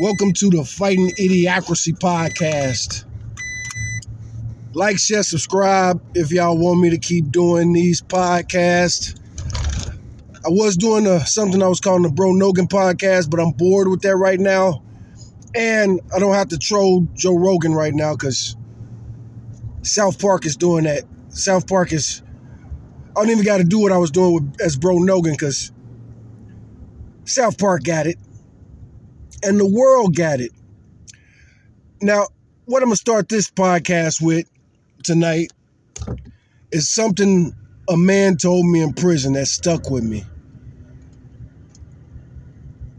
Welcome to the Fighting Idiocracy podcast. Like, share, subscribe if y'all want me to keep doing these podcasts. I was doing something I was calling the Bro Nogan podcast, but I'm bored with that right now. And I don't have to troll Joe Rogan right now because South Park is doing that. South Park is... I don't even got to do what I was doing as Bro Nogan because South Park got it. And the world got it. Now, what I'm going to start this podcast with tonight is something a man told me in prison that stuck with me.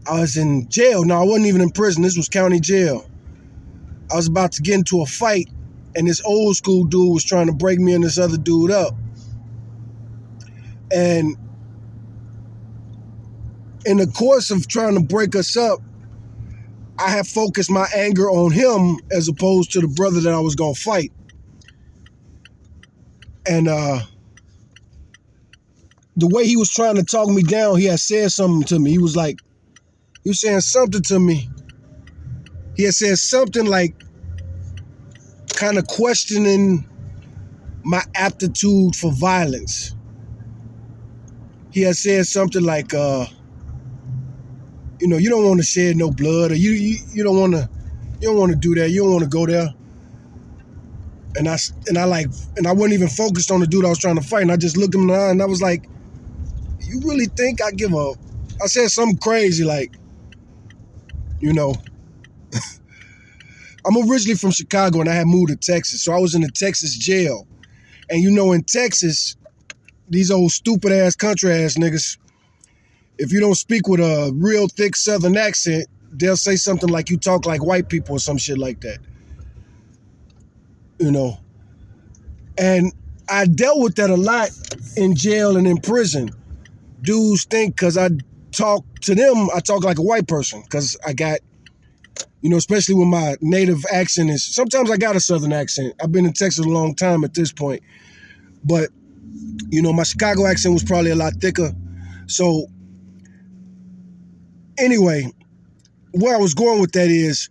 I was in jail. No, I wasn't even in prison. This was county jail. I was about to get into a fight, and this old school dude was trying to break me and this other dude up. And in the course of trying to break us up, I had focused my anger on him as opposed to the brother that I was going to fight. And the way he was trying to talk me down, he had said something to me. He was saying something to me. He had said something like kind of questioning my aptitude for violence. He had said something like, you don't want to shed no blood, or you don't want to do that. You don't want to go there. And I wasn't even focused on the dude I was trying to fight. And I just looked him in the eye and I was like, you really think I give a... I said something crazy like, I'm originally from Chicago and I had moved to Texas. So I was in a Texas jail. And in Texas, these old stupid ass country ass niggas, if you don't speak with a real thick Southern accent, they'll say something like you talk like white people or some shit like that. And I dealt with that a lot in jail and in prison. Dudes think because I talk to them, I talk like a white person because I got, especially when my native accent is, sometimes I got a Southern accent. I've been in Texas a long time at this point. But, my Chicago accent was probably a lot thicker. So, anyway, where I was going with that is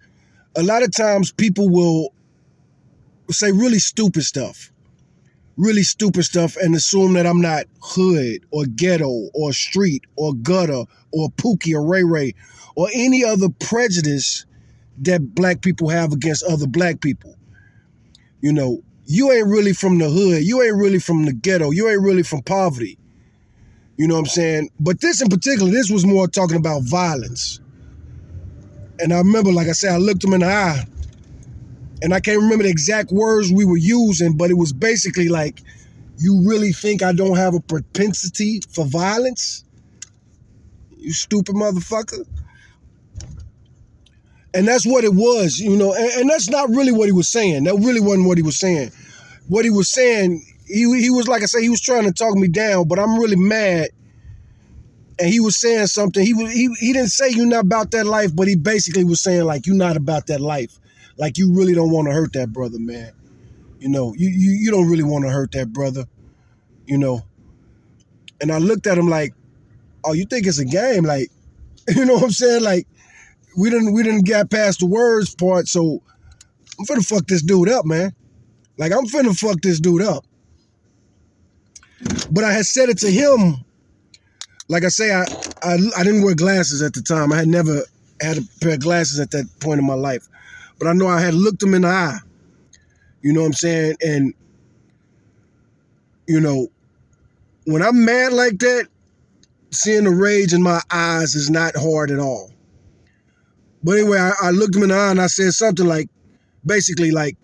a lot of times people will say really stupid stuff and assume that I'm not hood or ghetto or street or gutter or Pookie or Ray Ray or any other prejudice that black people have against other black people. You ain't really from the hood. You ain't really from the ghetto. You ain't really from poverty. You know what I'm saying? But this in particular, this was more talking about violence. And I remember, like I said, I looked him in the eye and I can't remember the exact words we were using, but it was basically like, you really think I don't have a propensity for violence? You stupid motherfucker. And that's what it was, and that's not really what he was saying. That really wasn't what he was saying. What he was saying, he was, like I said, he was trying to talk me down, but I'm really mad. And he was saying something. He didn't say you're not about that life, but he basically was saying like, you're not about that life. Like you really don't want to hurt that brother, man. You don't really want to hurt that brother, And I looked at him like, oh, you think it's a game? Like, you know what I'm saying? Like, we didn't get past the words part, so I'm finna fuck this dude up, man. Like, I'm finna fuck this dude up. But I had said it to him. Like I say, I didn't wear glasses at the time. I had never had a pair of glasses at that point in my life. But I know I had looked him in the eye. You know what I'm saying? And, when I'm mad like that, seeing the rage in my eyes is not hard at all. But anyway, I looked him in the eye and I said something like, basically like,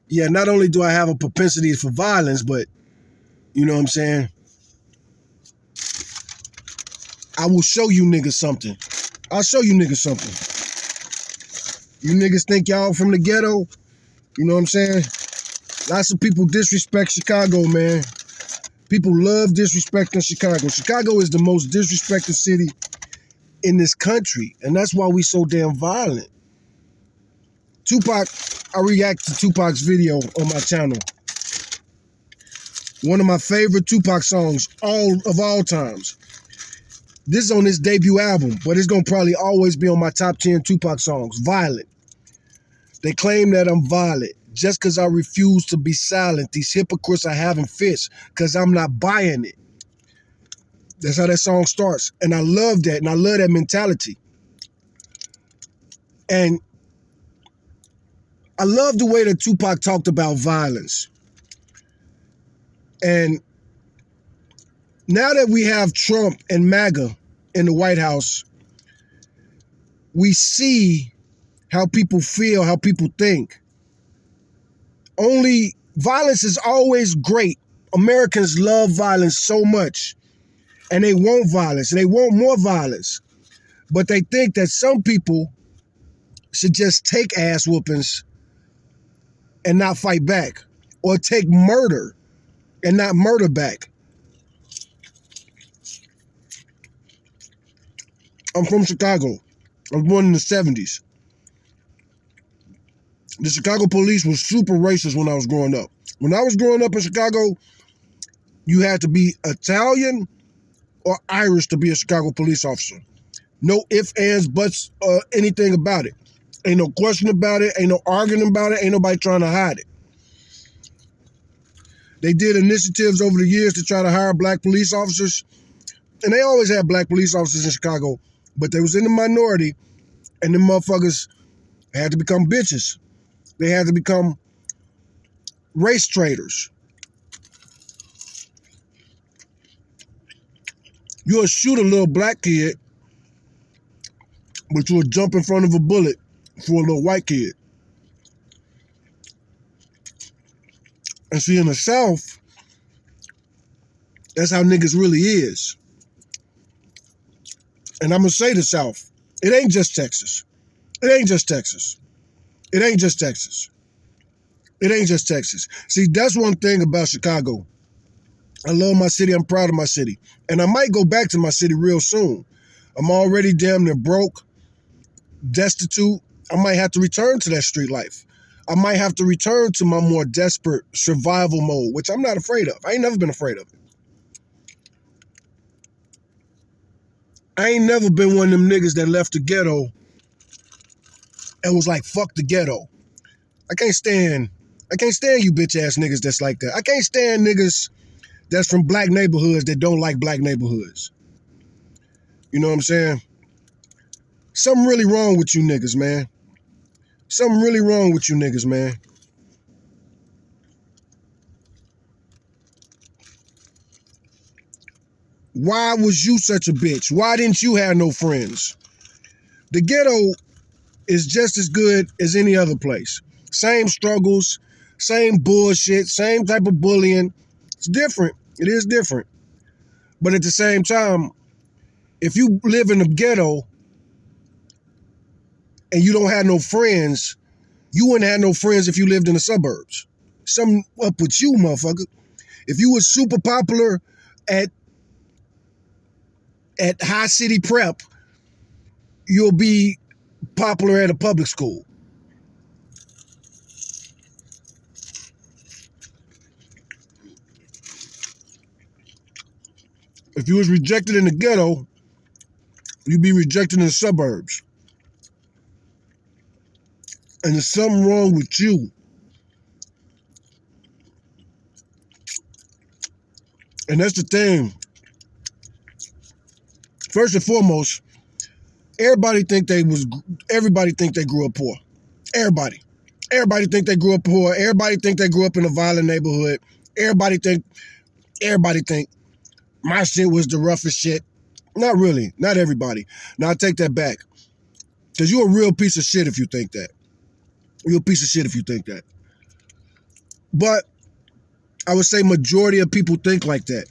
yeah, not only do I have a propensity for violence, but, you know what I'm saying? I will show you niggas something. I'll show you niggas something. You niggas think y'all from the ghetto? You know what I'm saying? Lots of people disrespect Chicago, man. People love disrespecting Chicago. Chicago is the most disrespected city in this country, and that's why we so damn violent. Tupac, I react to Tupac's video on my channel. One of my favorite Tupac songs of all times. This is on his debut album, but it's gonna probably always be on my top 10 Tupac songs. Violent. They claim that I'm violent just because I refuse to be silent. These hypocrites are having fits because I'm not buying it. That's how that song starts. And I love that. And I love that mentality. And I love the way that Tupac talked about violence. And now that we have Trump and MAGA in the White House, we see how people feel, how people think. Only violence is always great. Americans love violence so much, and they want violence, and they want more violence. But they think that some people should just take ass whoopings and not fight back, or take murder and not murder back. I'm from Chicago. I was born in the 70s. The Chicago police was super racist when I was growing up. When I was growing up in Chicago, you had to be Italian or Irish to be a Chicago police officer. No ifs, ands, buts, anything about it. Ain't no question about it. Ain't no arguing about it. Ain't nobody trying to hide it. They did initiatives over the years to try to hire black police officers. And they always had black police officers in Chicago, but they was in the minority, and them motherfuckers had to become bitches. They had to become race traders. You'll shoot a little black kid, but you'll jump in front of a bullet for a little white kid. And see, in the South, that's how niggas really is. And I'm going to say the South. It ain't just Texas. It ain't just Texas. It ain't just Texas. It ain't just Texas. See, that's one thing about Chicago. I love my city. I'm proud of my city. And I might go back to my city real soon. I'm already damn near broke, destitute. I might have to return to that street life. I might have to return to my more desperate survival mode, which I'm not afraid of. I ain't never been afraid of it. I ain't never been one of them niggas that left the ghetto and was like, fuck the ghetto. I can't stand you bitch ass niggas that's like that. I can't stand niggas that's from black neighborhoods that don't like black neighborhoods. You know what I'm saying? Something really wrong with you niggas, man. Something really wrong with you niggas, man. Why was you such a bitch? Why didn't you have no friends? The ghetto is just as good as any other place. Same struggles, same bullshit, same type of bullying. It's different. It is different. But at the same time, if you live in the ghetto and you don't have no friends, you wouldn't have no friends if you lived in the suburbs. Something up with you, motherfucker. If you was super popular at high city prep, you'll be popular at a public school. If you was rejected in the ghetto, you'd be rejected in the suburbs. And there's something wrong with you. And that's the thing. First and foremost, everybody think they grew up poor. Everybody. Everybody think they grew up poor. Everybody think they grew up in a violent neighborhood. Everybody think my shit was the roughest shit. Not really. Not everybody. Now I take that back. Because you're a real piece of shit if you think that. You're a piece of shit if you think that. But I would say majority of people think like that.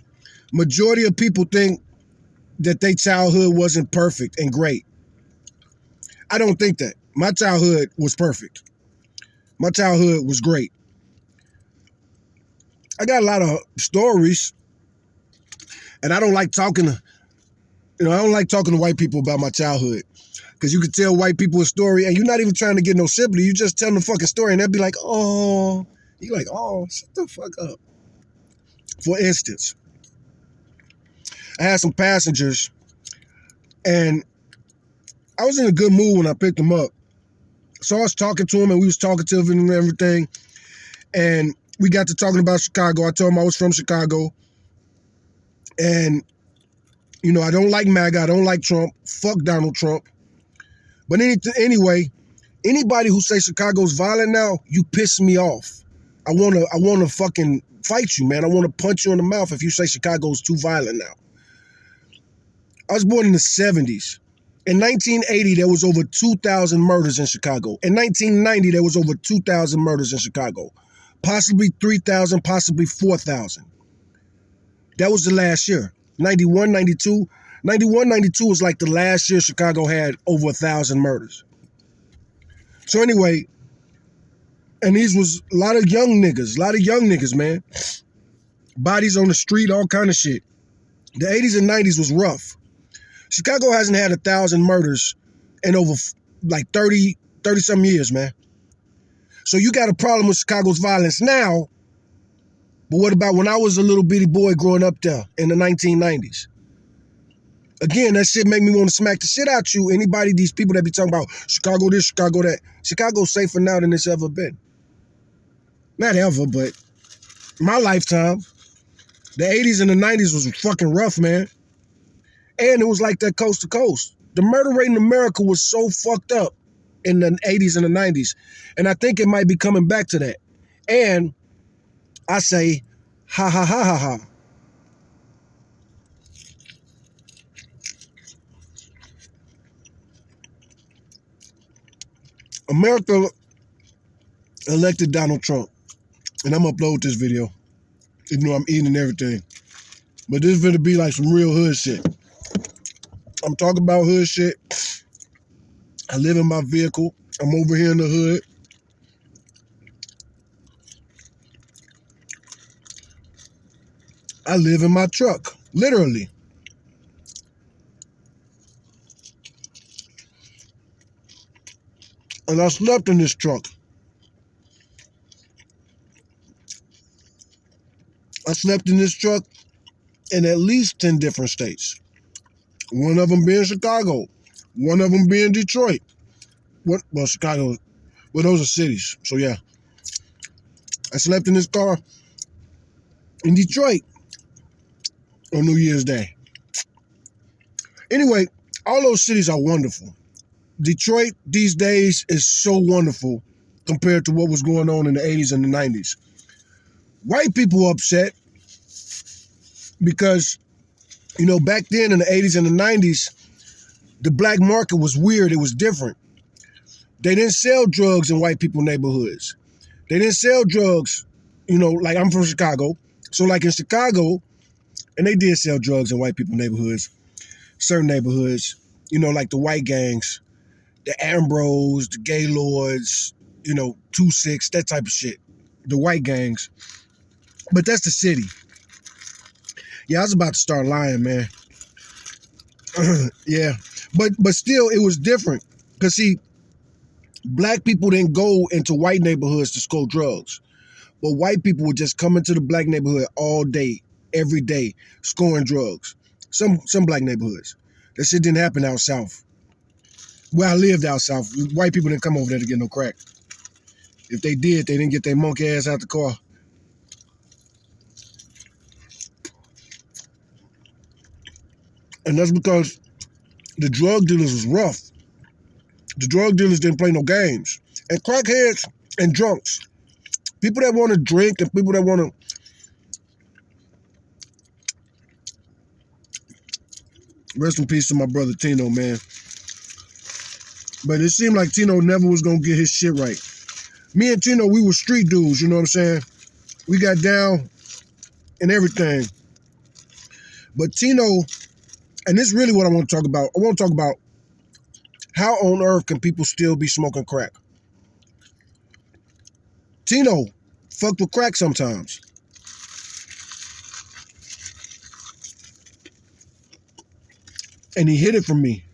Majority of people think that their childhood wasn't perfect and great. I don't think that. My childhood was perfect. My childhood was great. I got a lot of stories, and I don't like talking to white people about my childhood. Because you can tell white people a story, and you're not even trying to get no sympathy. You just tell them the fucking story, and they'll be like, oh. You're like, oh, shut the fuck up. For instance, I had some passengers And I was in a good mood when I picked him up. So I was talking to him, and we was talking to him and everything. And we got to talking about Chicago. I told him I was from Chicago. And, you know, I don't like MAGA. I don't like Trump. Fuck Donald Trump. But anyway, anybody who says Chicago's violent now, you piss me off. I wanna fucking fight you, man. I want to punch you in the mouth if you say Chicago's too violent now. I was born in the 70s. In 1980, there was over 2,000 murders in Chicago. In 1990, there was over 2,000 murders in Chicago. Possibly 3,000, possibly 4,000. That was the last year. 91, 92. 91, 92 was like the last year Chicago had over 1,000 murders. So anyway, and these was a lot of young niggas, man. Bodies on the street, all kind of shit. The 80s and 90s was rough. Chicago hasn't had 1,000 murders in over like 30 some years, man. So you got a problem with Chicago's violence now, but what about when I was a little bitty boy growing up there in the 1990s? Again, that shit make me want to smack the shit out you. Anybody, these people that be talking about Chicago this, Chicago that. Chicago's safer now than it's ever been. Not ever, but my lifetime. The 80s and the 90s was fucking rough, man. And it was like that coast to coast. The murder rate in America was so fucked up in the 80s and the 90s. And I think it might be coming back to that. And I say, ha ha ha ha ha. America elected Donald Trump. And I'm going to upload this video. Even though I'm eating and everything. But this is going to be like some real hood shit. I'm talking about hood shit. I live in my vehicle. I'm over here in the hood. I live in my truck, literally. And I slept in this truck. I slept in this truck in at least 10 different states. One of them being Chicago. One of them being Detroit. Well, Chicago. Well, those are cities. So, yeah. I slept in this car in Detroit on New Year's Day. Anyway, all those cities are wonderful. Detroit these days is so wonderful compared to what was going on in the 80s and the 90s. White people are upset because, you know, back then in the 80s and the 90s, the black market was weird. It was different. They didn't sell drugs in white people neighborhoods. They didn't sell drugs, you know, like I'm from Chicago. So like in Chicago, and they did sell drugs in white people neighborhoods, certain neighborhoods, you know, like the white gangs, the Ambrose, the Gaylords, you know, 2-6, that type of shit. The white gangs. But that's the city. Yeah, I was about to start lying, man. Yeah. But still, it was different. Because, see, black people didn't go into white neighborhoods to score drugs. But white people would just come into the black neighborhood all day, every day, scoring drugs. Some black neighborhoods. That shit didn't happen out south. Where I lived out south, white people didn't come over there to get no crack. If they did, they didn't get their monkey ass out the car. And that's because the drug dealers was rough. The drug dealers didn't play no games. And crackheads and drunks, people that want to drink and people that want to... Rest in peace to my brother Tino, man. But it seemed like Tino never was going to get his shit right. Me and Tino, we were street dudes, you know what I'm saying? We got down and everything. But Tino, and this is really what I want to talk about. I want to talk about how on earth can people still be smoking crack? Tino fucked with crack sometimes. And he hid it from me.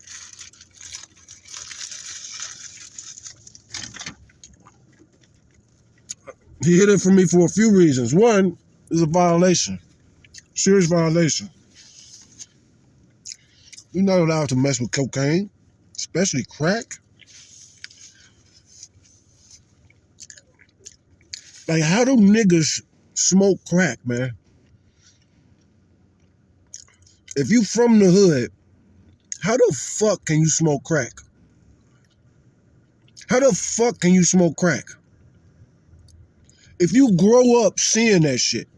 He hid it from me for a few reasons. One is a violation. Serious violation. You're not allowed to mess with cocaine, especially crack. Like, how do niggas smoke crack, man? If you from the hood, how the fuck can you smoke crack? How the fuck can you smoke crack? If you grow up seeing that shit,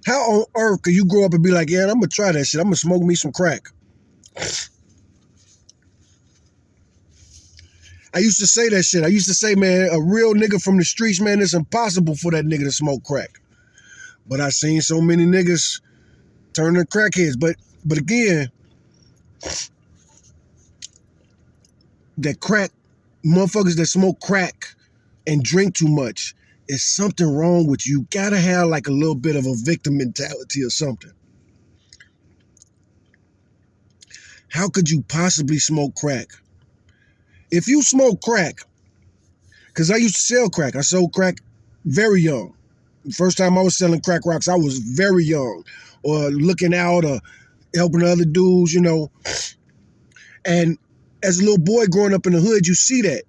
how on earth can you grow up and be like, yeah, I'm gonna try that shit. I'm gonna smoke me some crack. I used to say that shit. I used to say, man, a real nigga from the streets, man, it's impossible for that nigga to smoke crack. But I seen so many niggas turn to crackheads. But again, that crack, motherfuckers that smoke crack and drink too much, is something wrong with you. Gotta have like a little bit of a victim mentality or something. How could you possibly smoke crack? If you smoke crack, because I used to sell crack. I sold crack very young. The first time I was selling crack rocks, I was very young, or looking out or helping other dudes, you know. And as a little boy growing up in the hood, you see that.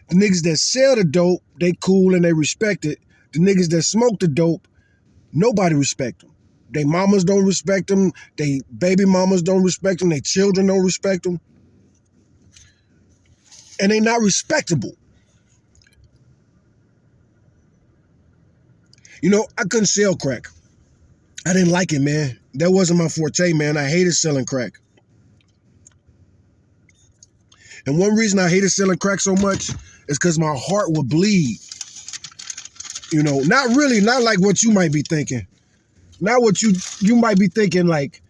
The niggas that sell the dope, they cool and they respect it. The niggas that smoke the dope, nobody respect them. They mamas don't respect them. They baby mamas don't respect them. They children don't respect them. And they not respectable. You know, I couldn't sell crack. I didn't like it, man. That wasn't my forte, man. I hated selling crack. And one reason I hated selling crack so much is because my heart would bleed. You know, not really, not like what you might be thinking. Not what you might be thinking like,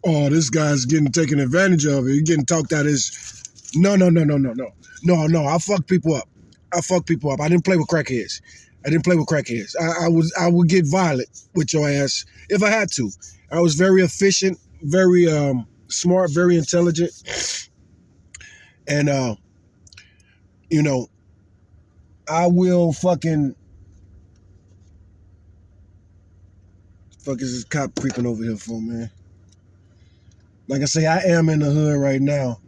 oh, this guy's getting taken advantage of. He's getting talked out his... No. I fuck people up. I didn't play with crackheads. I would get violent with your ass if I had to. I was very efficient, very smart, very intelligent. And, you know, I will fucking... Fuck is this cop creeping over here for, man? Like I say, I am in the hood right now.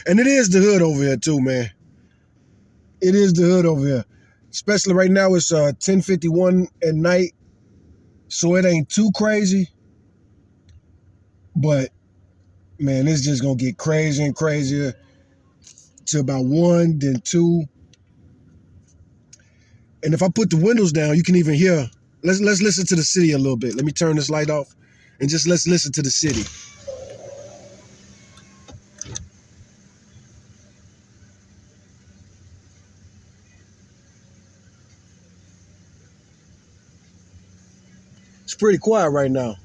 And it is the hood over here too, man. It is the hood over here. Especially right now, it's 10:51 at night. So it ain't too crazy. But, man, it's just going to get crazier and crazier to about 1, then 2. And if I put the windows down, you can even hear. Let's listen to the city a little bit. Let me turn this light off and just let's listen to the city. It's pretty quiet right now.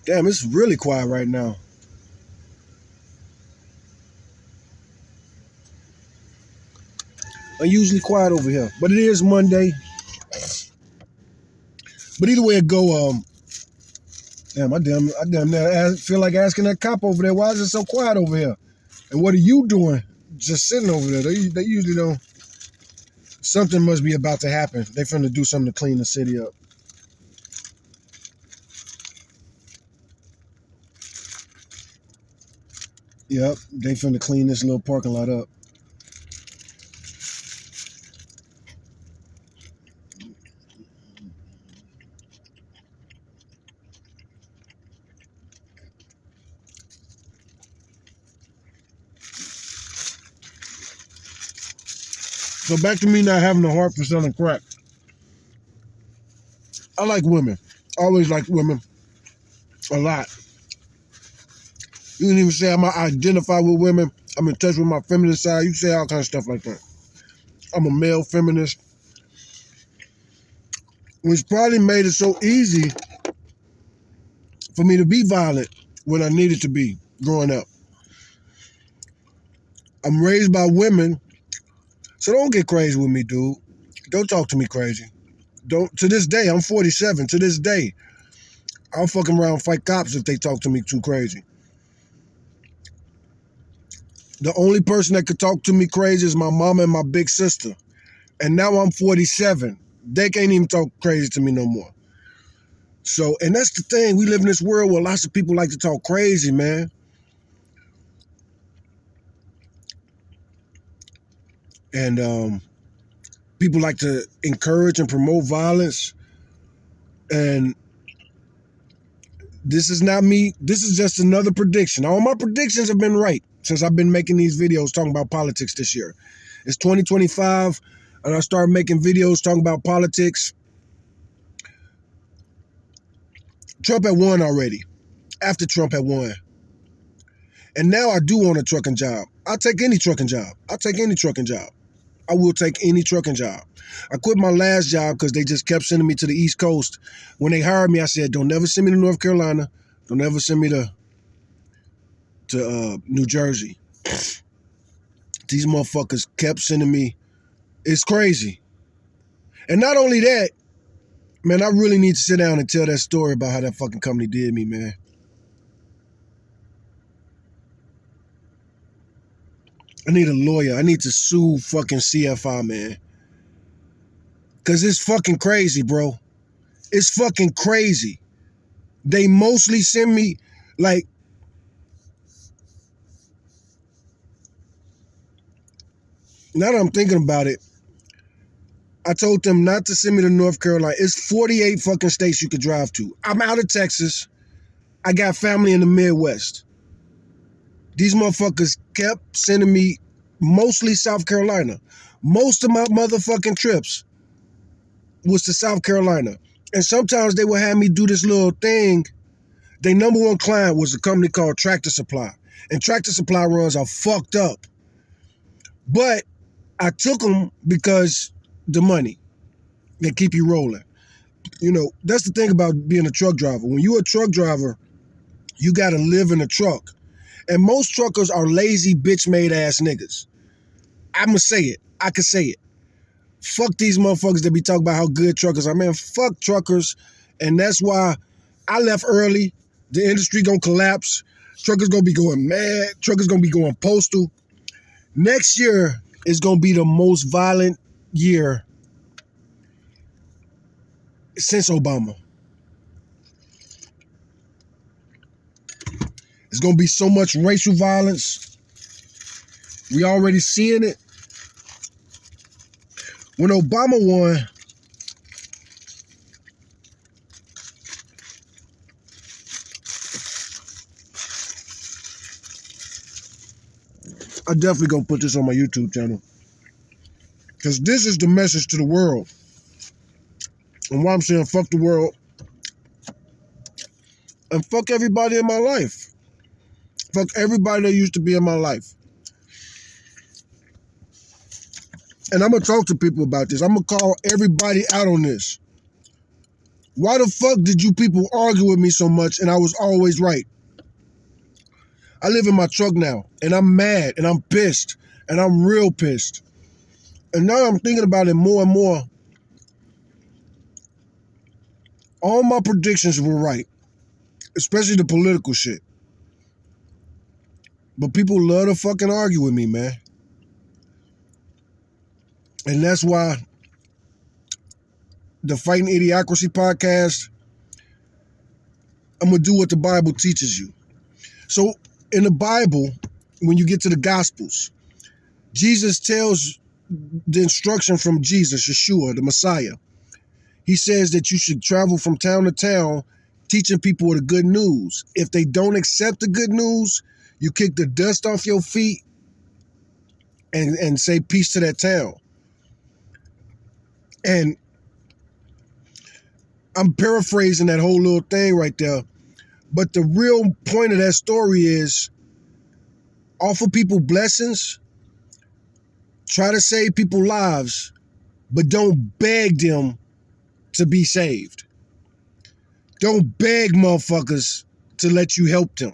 Damn, it's really quiet right now. Unusually quiet over here, but it is Monday. But either way it go, damn, I damn near feel like asking that cop over there, why is it so quiet over here? And what are you doing just sitting over there? They usually don't. Something must be about to happen. They finna do something to clean the city up. Yep, they finna clean this little parking lot up. So back to me not having a heart for selling crack. I like women. I always like women a lot. You can even say I'm identify with women. I'm in touch with my feminine side. You can say all kinds of stuff like that. I'm a male feminist. Which probably made it so easy for me to be violent when I needed to be growing up. I'm raised by women, so don't get crazy with me, dude. Don't talk to me crazy. Don't. To this day, I'm 47. To this day, I'll fuck around and fight cops if they talk to me too crazy. The only person that could talk to me crazy is my mama and my big sister. And now I'm 47. They can't even talk crazy to me no more. So, and that's the thing. We live in this world where lots of people like to talk crazy, man. And people like to encourage and promote violence. And this is not me. This is just another prediction. All my predictions have been right since I've been making these videos talking about politics this year. It's 2025, and I started making videos talking about politics. Trump had won already, after Trump had won. And now I do want a trucking job. I'll take any trucking job. I'll take any trucking job. I will take any trucking job. I quit my last job because they just kept sending me to the East Coast. When they hired me, I said, don't never send me to North Carolina. Don't ever send me to New Jersey. These motherfuckers kept sending me. It's crazy. And not only that, man, I really need to sit down and tell that story about how that fucking company did me, man. I need a lawyer. I need to sue fucking CFI, man. Because it's fucking crazy, bro. It's fucking crazy. They mostly send me, like, now that I'm thinking about it, I told them not to send me to North Carolina. It's 48 fucking states you could drive to. I'm out of Texas. I got family in the Midwest. These motherfuckers kept sending me mostly South Carolina. Most of my motherfucking trips was to South Carolina. And sometimes they would have me do this little thing. Their number one client was a company called Tractor Supply. And Tractor Supply runs are fucked up. But I took them because the money. They keep you rolling. You know, that's the thing about being a truck driver. When you're a truck driver, you got to live in a truck. And most truckers are lazy, bitch-made ass niggas. I'ma say it. I can say it. Fuck these motherfuckers that be talking about how good truckers are. Man, fuck truckers. And that's why I left early. The industry gonna collapse. Truckers gonna be going mad. Truckers gonna be going postal. Next year is gonna be the most violent year since Obama. It's gonna be so much racial violence. We already seeing it. When Obama won, I definitely gonna put this on my YouTube channel. Because this is the message to the world. And why I'm saying fuck the world. And fuck everybody in my life. Fuck everybody that used to be in my life. And I'm going to talk to people about this. I'm going to call everybody out on this. Why the fuck did you people argue with me so much and I was always right? I live in my truck now and I'm mad and I'm pissed and I'm real pissed. And now I'm thinking about it more and more. All my predictions were right, especially the political shit. But people love to fucking argue with me, man. And that's why the Fighting Idiocracy podcast, I'm going to do what the Bible teaches you. So in the Bible, when you get to the Gospels, Jesus tells the instruction from Jesus, Yeshua, the Messiah. He says that you should travel from town to town teaching people the good news. If they don't accept the good news, you kick the dust off your feet and say peace to that town. And I'm paraphrasing that whole little thing right there. But the real point of that story is offer people blessings, try to save people's lives, but don't beg them to be saved. Don't beg motherfuckers to let you help them.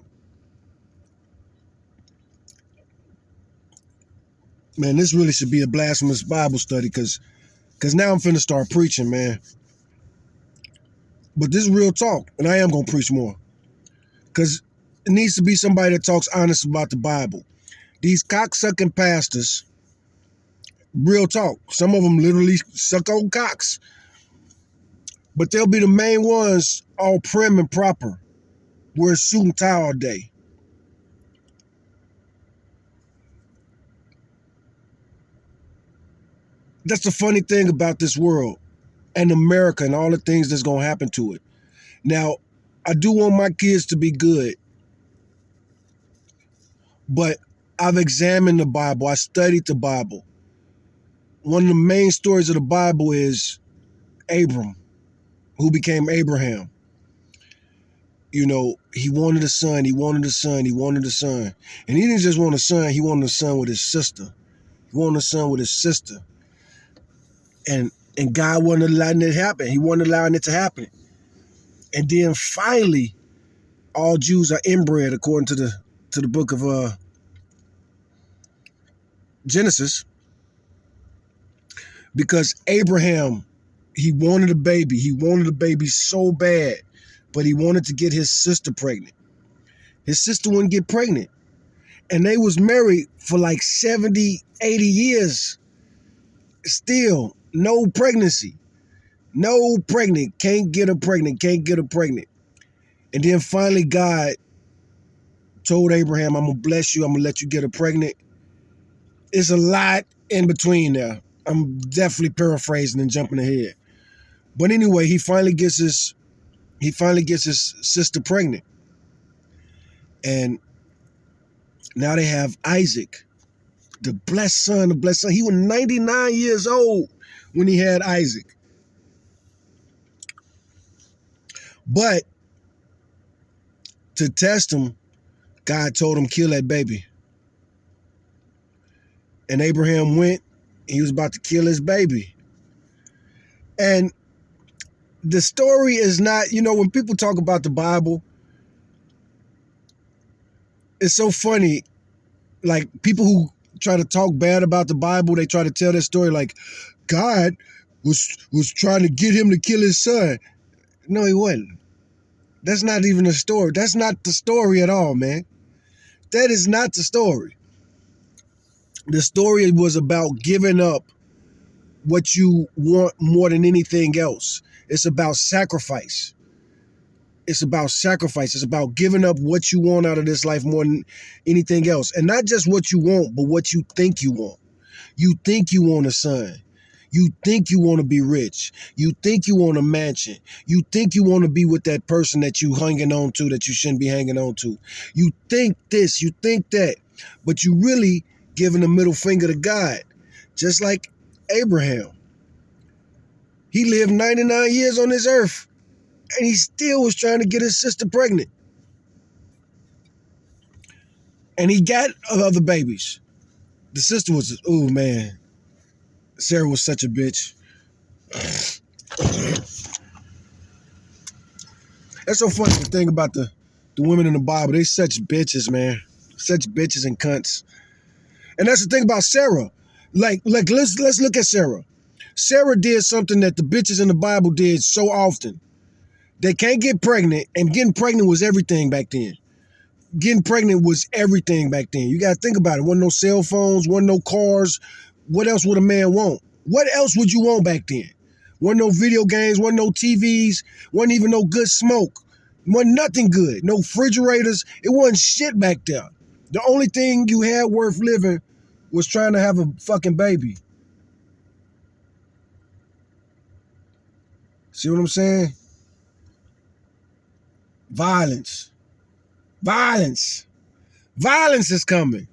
Man, this really should be a blasphemous Bible study because now I'm finna start preaching, man. But this is real talk, and I am going to preach more. Because it needs to be somebody that talks honest about the Bible. These cocksucking pastors, real talk, some of them literally suck on cocks. But they'll be the main ones, all prim and proper, wear a suit and tie all day. That's the funny thing about this world and America and all the things that's going to happen to it. Now, I do want my kids to be good, but I've examined the Bible. I studied the Bible. One of the main stories of the Bible is Abram, who became Abraham. You know, he wanted a son, he wanted a son, he wanted a son. And he didn't just want a son, he wanted a son with his sister. He wanted a son with his sister. And God wasn't allowing it to happen. He wasn't allowing it to happen. And then finally, all Jews are inbred according to the book of Genesis. Because Abraham, he wanted a baby. He wanted a baby so bad, but he wanted to get his sister pregnant. His sister wouldn't get pregnant. And they was married for like 70, 80 years. Still, no pregnancy. No pregnant. Can't get her pregnant. Can't get her pregnant. And then finally God told Abraham, I'm going to bless you. I'm going to let you get her pregnant. It's a lot in between there. I'm definitely paraphrasing and jumping ahead. But anyway, he finally gets his sister pregnant. And now they have Isaac, the blessed son. He was 99 years old when he had Isaac. But to test him, God told him, kill that baby. And Abraham went, he was about to kill his baby. And the story is not, you know, when people talk about the Bible, it's so funny. Like, people who try to talk bad about the Bible, they try to tell their story like God was trying to get him to kill his son. No, he wasn't. That's not even a story. That's not the story at all, man. That is not the story. The story was about giving up what you want more than anything else. It's about sacrifice. It's about sacrifice. It's about giving up what you want out of this life more than anything else. And not just what you want, but what you think you want. You think you want a son. You think you want to be rich. You think you want a mansion. You think you want to be with that person that you hanging on to that you shouldn't be hanging on to. You think this, you think that, but you really giving a middle finger to God. Just like Abraham. He lived 99 years on this earth, and he still was trying to get his sister pregnant. And he got other babies. The sister was, oh man, Sarah was such a bitch. That's so funny to think about the women in the Bible. They such bitches, man. Such bitches and cunts. And that's the thing about Sarah. Like let's look at Sarah. Sarah did something that the bitches in the Bible did so often. They can't get pregnant, and getting pregnant was everything back then. Getting pregnant was everything back then. You got to think about it. Wasn't no cell phones, wasn't no cars. What else would a man want? What else would you want back then? Wasn't no video games, wasn't no TVs, wasn't even no good smoke. Wasn't nothing good. No refrigerators. It wasn't shit back there. The only thing you had worth living was trying to have a fucking baby. See what I'm saying? Violence. Violence. Violence is coming.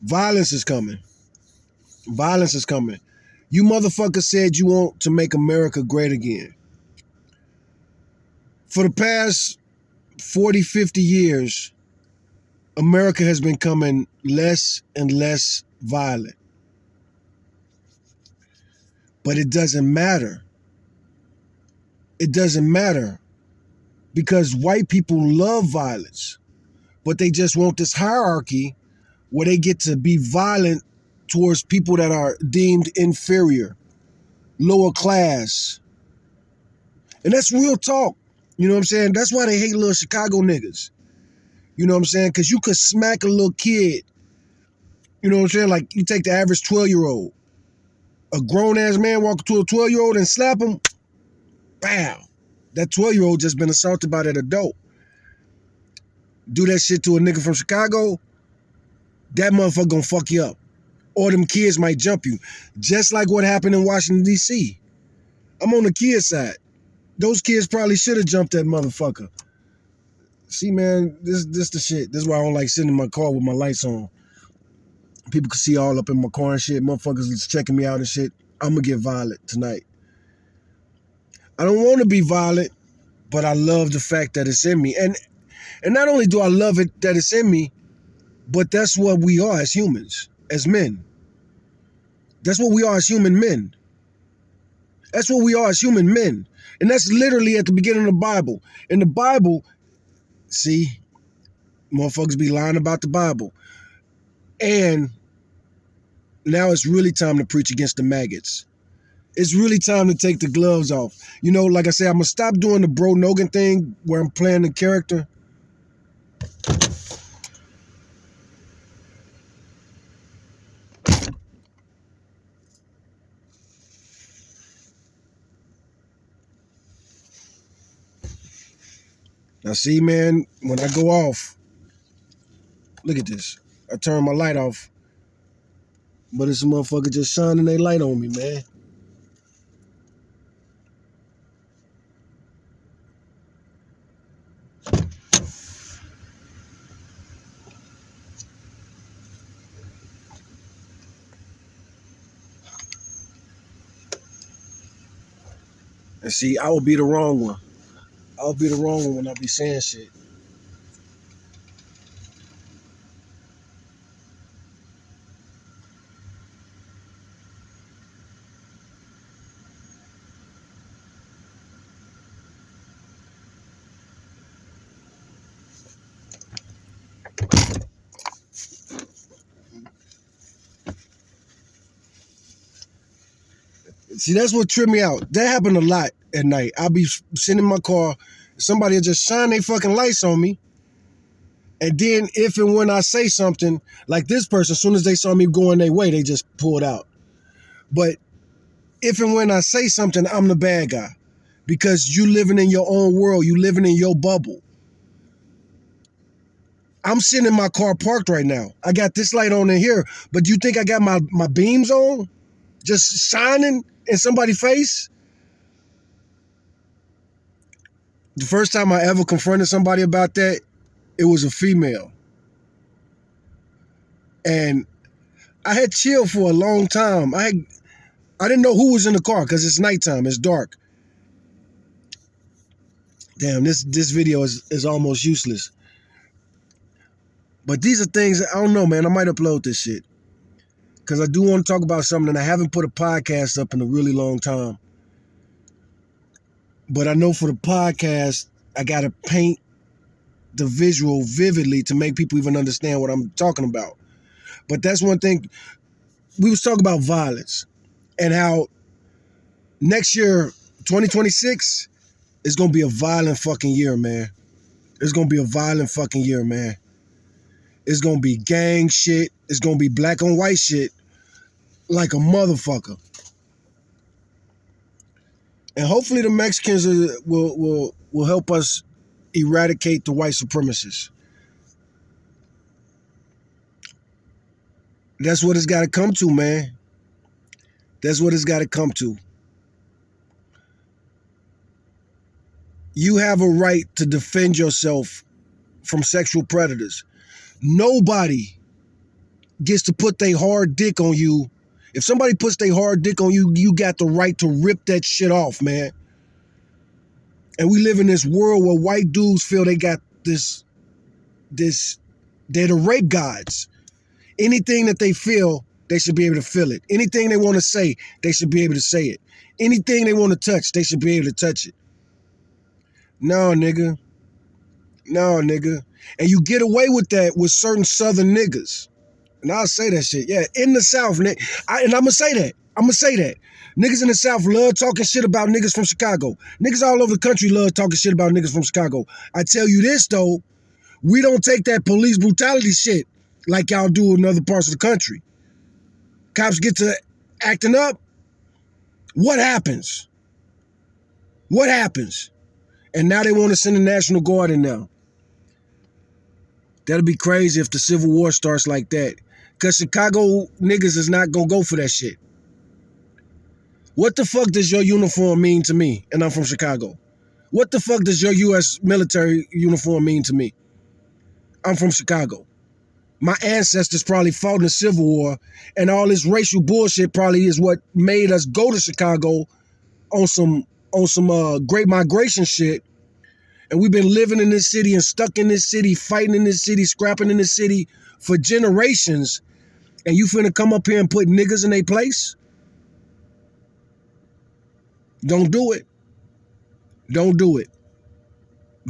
Violence is coming. Violence is coming. You motherfuckers said you want to make America great again. For the past 40, 50 years, America has been becoming less and less violent. But it doesn't matter. It doesn't matter because white people love violence, but they just want this hierarchy where they get to be violent towards people that are deemed inferior, lower class. And that's real talk. You know what I'm saying? That's why they hate little Chicago niggas. You know what I'm saying? Because you could smack a little kid. You know what I'm saying? Like, you take the average 12-year-old. A grown-ass man walk to a 12-year-old and slap him, bam. That 12-year-old just been assaulted by that adult. Do that shit to a nigga from Chicago, that motherfucker gonna fuck you up. Or them kids might jump you. Just like what happened in Washington, D.C. I'm on the kid side. Those kids probably should have jumped that motherfucker. See, man, this the shit. This is why I don't like sitting in my car with my lights on. People can see all up in my car and shit. Motherfuckers is checking me out and shit. I'm gonna get violent tonight. I don't want to be violent, but I love the fact that it's in me. And not only do I love it that it's in me, but that's what we are as humans, as men. That's what we are as human men. That's what we are as human men. And that's literally at the beginning of the Bible. In the Bible, see, motherfuckers be lying about the Bible. And now it's really time to preach against the maggots. It's really time to take the gloves off. You know, like I said, I'm going to stop doing the Bro Nogan thing where I'm playing the character. Now, see, man, when I go off, look at this. I turn my light off, but it's a motherfucker just shining their light on me, man. And see, I will be the wrong one. I'll be the wrong one when I be saying shit. See, that's what tripped me out. That happened a lot at night. I'll be sitting in my car, somebody will just shine their fucking lights on me. And then if and when I say something, like this person, as soon as they saw me going their way, they just pulled out. But if and when I say something, I'm the bad guy. Because you living in your own world, you living in your bubble. I'm sitting in my car parked right now. I got this light on in here, but you think I got my beams on? Just shining in somebody's face? The first time I ever confronted somebody about that, it was a female. And I had chilled for a long time. I didn't know who was in the car because it's nighttime, it's dark. Damn, this video is almost useless. But these are things, I don't know, man. I might upload this shit. Because I do want to talk about something, and I haven't put a podcast up in a really long time. But I know for the podcast, I got to paint the visual vividly to make people even understand what I'm talking about. But that's one thing. We was talking about violence and how next year, 2026, is going to be a violent fucking year, man. It's going to be a violent fucking year, man. It's going to be gang shit. It's going to be black on white shit like a motherfucker. And hopefully the Mexicans will help us eradicate the white supremacists. That's what it's got to come to, man. That's what it's got to come to. You have a right to defend yourself from sexual predators. Nobody gets to put their hard dick on you. If somebody puts their hard dick on you, you got the right to rip that shit off, man. And we live in this world where white dudes feel they got this, they're the rape gods. Anything that they feel, they should be able to feel it. Anything they want to say, they should be able to say it. Anything they want to touch, they should be able to touch it. No, nigga. No, nigga. And you get away with that with certain southern niggas. And I'll say that shit. Yeah, in the South, and I'm going to say that. I'm going to say that. Niggas in the South love talking shit about niggas from Chicago. Niggas all over the country love talking shit about niggas from Chicago. I tell you this, though. We don't take that police brutality shit like y'all do in other parts of the country. Cops get to acting up. What happens? What happens? And now they want to send the National Guard in now. That'll be crazy if the Civil War starts like that. Because Chicago niggas is not going to go for that shit. What the fuck does your uniform mean to me? And I'm from Chicago. What the fuck does your U.S. military uniform mean to me? I'm from Chicago. My ancestors probably fought in the Civil War, and all this racial bullshit probably is what made us go to Chicago on some great migration shit. And we've been living in this city and stuck in this city, fighting in this city, scrapping in this city for generations. And you finna come up here and put niggas in their place? Don't do it. Don't do it.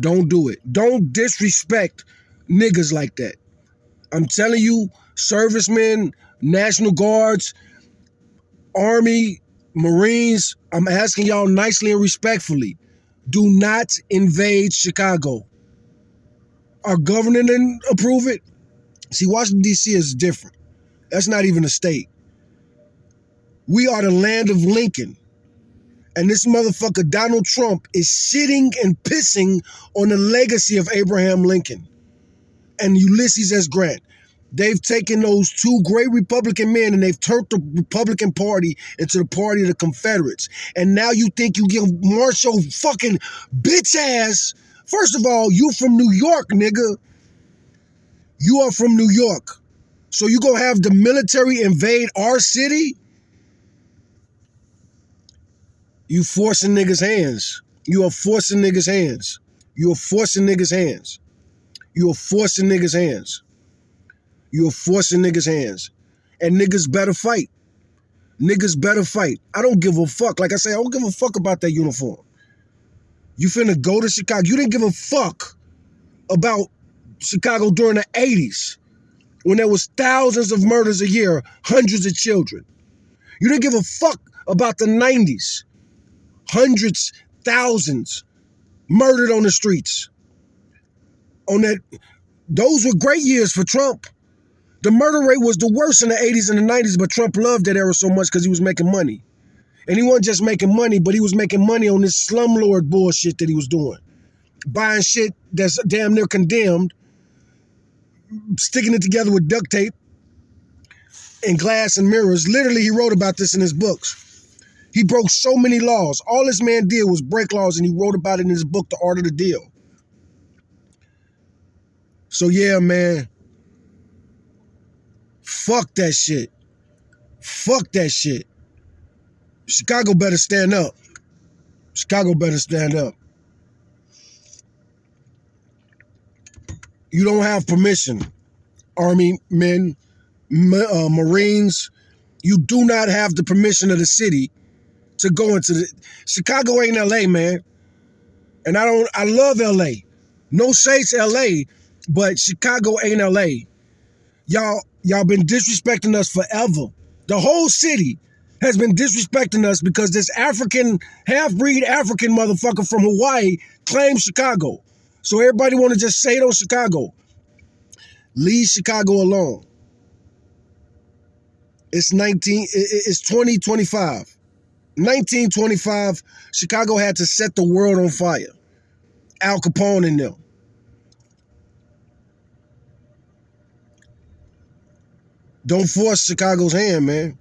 Don't do it. Don't disrespect niggas like that. I'm telling you, servicemen, National Guards, Army, Marines, I'm asking y'all nicely and respectfully, do not invade Chicago. Our governor didn't approve it. See, Washington, D.C. is different. That's not even a state. We are the land of Lincoln. And this motherfucker, Donald Trump, is shitting and pissing on the legacy of Abraham Lincoln and Ulysses S. Grant. They've taken those two great Republican men and they've turned the Republican Party into the party of the Confederates. And now you think you give Marshall fucking bitch ass. First of all, you from New York, nigga. You are from New York. So you gonna have the military invade our city? You forcing niggas' hands. You are forcing niggas' hands. You are forcing niggas' hands. You are forcing niggas' hands. You are forcing niggas' hands. And niggas better fight. Niggas better fight. I don't give a fuck. Like I say, I don't give a fuck about that uniform. You finna go to Chicago. You didn't give a fuck about Chicago during the 80s when there was thousands of murders a year, hundreds of children. You didn't give a fuck about the 90s. Hundreds, thousands murdered on the streets. Those were great years for Trump. The murder rate was the worst in the 80s and the 90s, but Trump loved that era so much because he was making money. And he wasn't just making money, but he was making money on this slumlord bullshit that he was doing. Buying shit that's damn near condemned, sticking it together with duct tape and glass and mirrors. Literally, he wrote about this in his books. He broke so many laws. All this man did was break laws, and he wrote about it in his book, The Art of the Deal. So yeah, man. Fuck that shit. Fuck that shit. Chicago better stand up. Chicago better stand up. You don't have permission. Army men, Marines, you do not have the permission of the city to go into the... Chicago ain't LA, man. And I love LA. No shade to LA, but Chicago ain't LA. Y'all been disrespecting us forever. The whole city has been disrespecting us because this African, half-breed African motherfucker from Hawaii claims Chicago. So everybody want to just say it on Chicago. Leave Chicago alone. It's 2025. 1925, Chicago had to set the world on fire. Al Capone and them. Don't force Chicago's hand, man.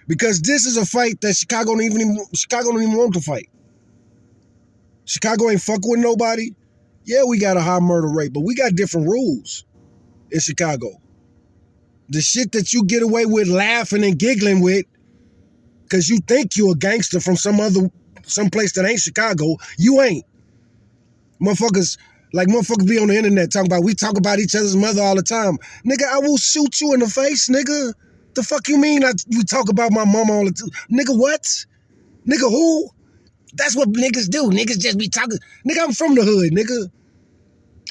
Because this is a fight that Chicago don't even want to fight. Chicago ain't fucking with nobody. Yeah, we got a high murder rate, but we got different rules in Chicago. The shit that you get away with laughing and giggling with because you think you a gangster from some place that ain't Chicago, you ain't. Motherfuckers be on the internet talking about, we talk about each other's mother all the time. Nigga, I will shoot you in the face, nigga. The fuck you mean you talk about my mama all the time? Nigga, what? Nigga, who? That's what niggas do. Niggas just be talking. Nigga, I'm from the hood, nigga.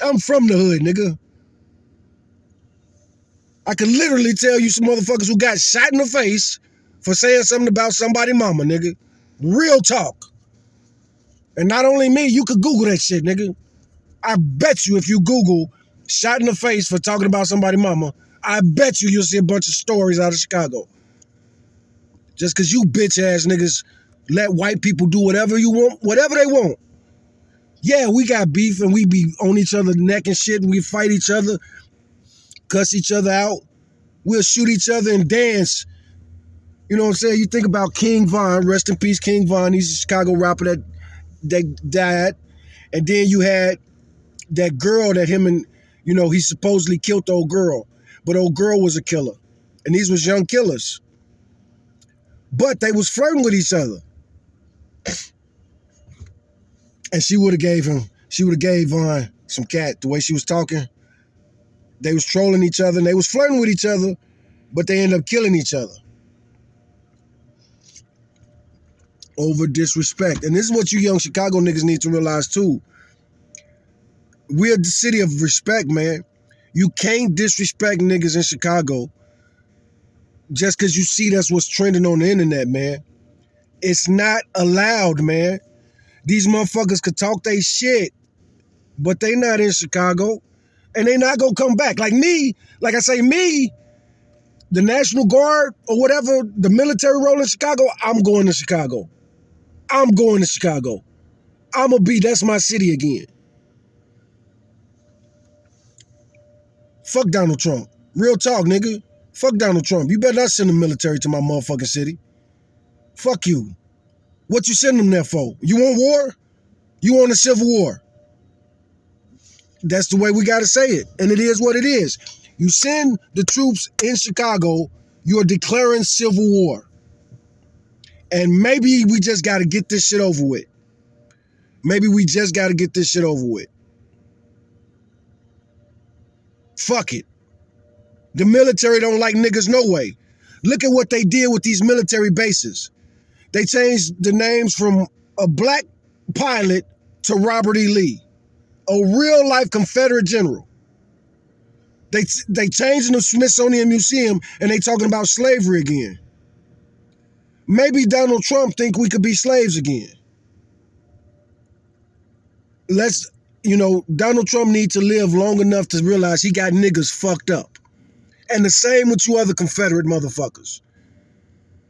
I'm from the hood, nigga. I can literally tell you some motherfuckers who got shot in the face for saying something about somebody's mama, nigga. Real talk. And not only me, you could Google that shit, nigga. I bet you if you Google shot in the face for talking about somebody's mama, I bet you'll see a bunch of stories out of Chicago. Just because you bitch ass niggas Let white people do whatever you want, whatever they want. Yeah, we got beef and we be on each other's neck and shit, and we fight each other, cuss each other out. We'll shoot each other and dance. You know what I'm saying? You think about King Von, rest in peace, King Von. He's a Chicago rapper that died. And then you had that girl that him and, he supposedly killed the old girl. But old girl was a killer. And these was young killers. But they was flirting with each other. And she would have gave Von some cat the way she was talking. They was trolling each other and they was flirting with each other, but they ended up killing each other. Over disrespect. And this is what you young Chicago niggas need to realize too. We're the city of respect, man. You can't disrespect niggas in Chicago just because you see that's what's trending on the internet, man. It's not allowed, man. These motherfuckers could talk they shit, but they not in Chicago, and they not gonna come back. Like I say, the National Guard or whatever, the military role in Chicago, I'm going to Chicago. That's my city again. Fuck Donald Trump. Real talk, nigga. Fuck Donald Trump. You better not send the military to my motherfucking city. Fuck you. What you send them there for? You want war? You want a civil war? That's the way we gotta say it. And it is what it is. You send the troops in Chicago, you're declaring civil war. And maybe we just gotta get this shit over with. Fuck it. The military don't like niggas no way. Look at what they did with these military bases. They changed the names from a black pilot to Robert E. Lee, a real-life Confederate general. They changed in the Smithsonian Museum and they talking about slavery again. Maybe Donald Trump think we could be slaves again. Donald Trump needs to live long enough to realize he got niggas fucked up. And the same with you other Confederate motherfuckers.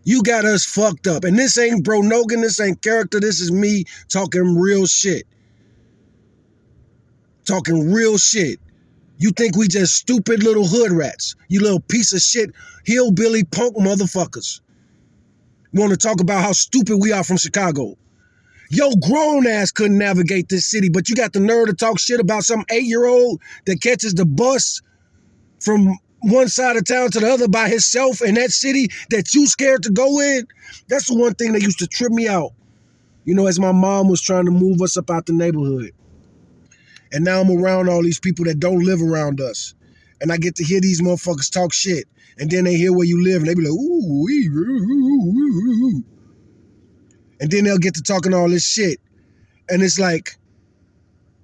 You got us fucked up. And this ain't Bro Nogan, this ain't character, this is me talking real shit. You think we just stupid little hood rats. You little piece of shit, hillbilly punk motherfuckers. Want to talk about how stupid we are from Chicago. Yo grown ass couldn't navigate this city, but you got the nerve to talk shit about some 8-year-old that catches the bus from one side of town to the other by himself in that city that you scared to go in. That's the one thing that used to trip me out. As my mom was trying to move us up out the neighborhood. And now I'm around all these people that don't live around us. And I get to hear these motherfuckers talk shit. And then they hear where you live and they be like, ooh, ooh. And then they'll get to talking all this shit. And it's like,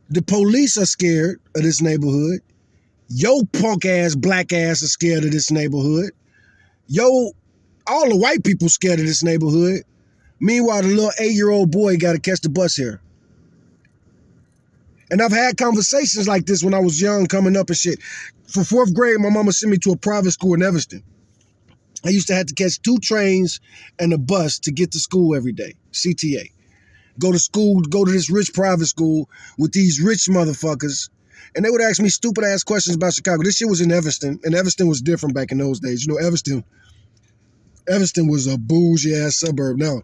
the police are scared of this neighborhood. Yo punk ass, black ass are scared of this neighborhood. Yo, all the white people scared of this neighborhood. Meanwhile, the little 8-year-old boy got to catch the bus here. And I've had conversations like this when I was young, coming up and shit. For 4th grade, my mama sent me to a private school in Evanston. I used to have to catch 2 trains and a bus to get to school every day, CTA. Go to school, go to this rich private school with these rich motherfuckers. And they would ask me stupid ass questions about Chicago. This shit was in Evanston, and Evanston was different back in those days. Evanston was a bougie ass suburb. Now,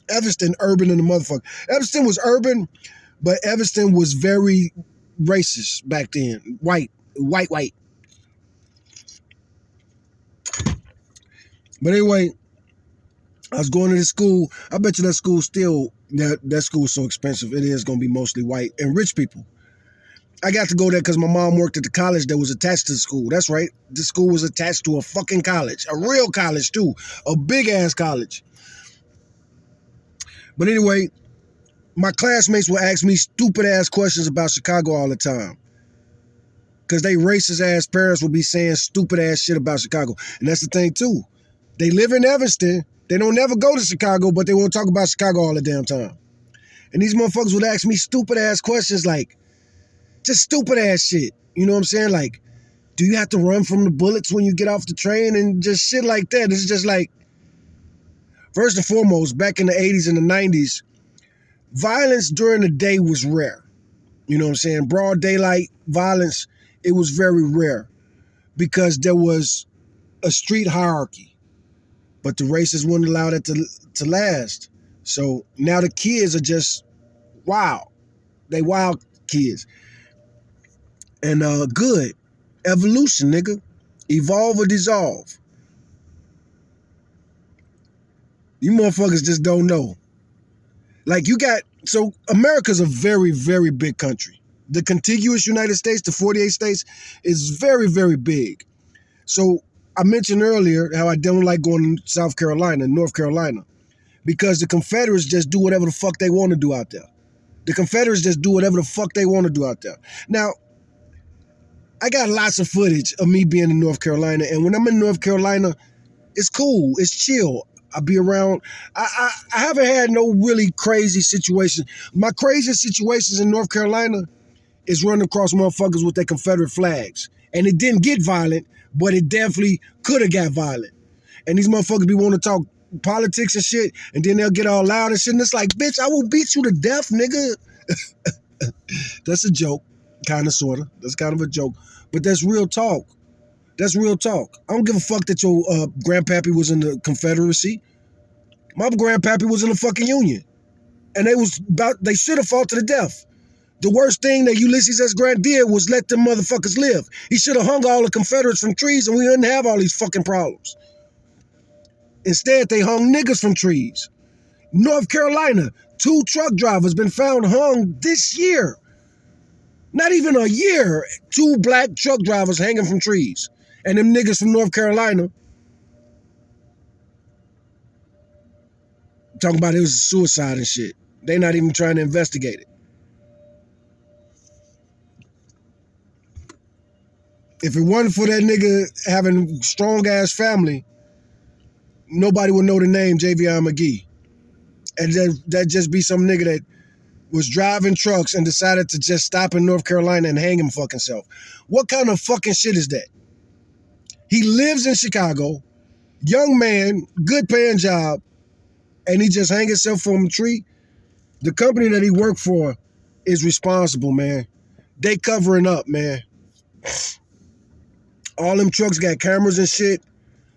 Evanston, urban in the motherfucker. Evanston was urban, but Evanston was very racist back then. White. But anyway, I was going to this school. I bet you that school still, that school's so expensive. It is going to be mostly white and rich people. I got to go there because my mom worked at the college that was attached to the school. That's right. The school was attached to a fucking college. A real college, too. A big-ass college. But anyway, my classmates would ask me stupid-ass questions about Chicago all the time. Because they racist-ass parents would be saying stupid-ass shit about Chicago. And that's the thing, too. They live in Evanston. They don't never go to Chicago, but they won't talk about Chicago all the damn time. And these motherfuckers would ask me stupid-ass questions like, just stupid-ass shit. You know what I'm saying? Like, do you have to run from the bullets when you get off the train? And just shit like that. It's just like, First and foremost, back in the 80s and the 90s, violence during the day was rare. You know what I'm saying? Broad daylight violence, it was very rare because there was a street hierarchy. But the racists wouldn't allow that to last. So now the kids are just wild. They wild kids. And good. Evolution, nigga. Evolve or dissolve. You motherfuckers just don't know. Like so America's a very, very big country. The contiguous United States, the 48 states, is very, very big. So I mentioned earlier how I don't like going to South Carolina, North Carolina, because the Confederates just do whatever the fuck they want to do out there. The Confederates just do whatever the fuck they want to do out there. Now, I got lots of footage of me being in North Carolina, and when I'm in North Carolina, it's cool, it's chill. I be around. I haven't had no really crazy situations. My craziest situations in North Carolina is running across motherfuckers with their Confederate flags. And it didn't get violent, but it definitely could have got violent. And these motherfuckers be wanting to talk politics and shit, and then they'll get all loud and shit, and it's like, bitch, I will beat you to death, nigga. That's a joke, kind of, sort of. That's kind of a joke. But that's real talk. That's real talk. I don't give a fuck that your grandpappy was in the Confederacy. My grandpappy was in the fucking Union. And they should have fought to the death. The worst thing that Ulysses S. Grant did was let them motherfuckers live. He should have hung all the Confederates from trees and we wouldn't have all these fucking problems. Instead, they hung niggas from trees. North Carolina, 2 truck drivers been found hung this year. Not even a year, 2 black truck drivers hanging from trees. And them niggas from North Carolina talking about it was suicide and shit. They not even trying to investigate it. If it wasn't for that nigga having strong-ass family, nobody would know the name Javion McGee. And that'd just be some nigga that was driving trucks and decided to just stop in North Carolina and hang him fucking self. What kind of fucking shit is that? He lives in Chicago, young man, good paying job, and he just hang himself from a tree. The company that he worked for is responsible, man. They covering up, man. All them trucks got cameras and shit.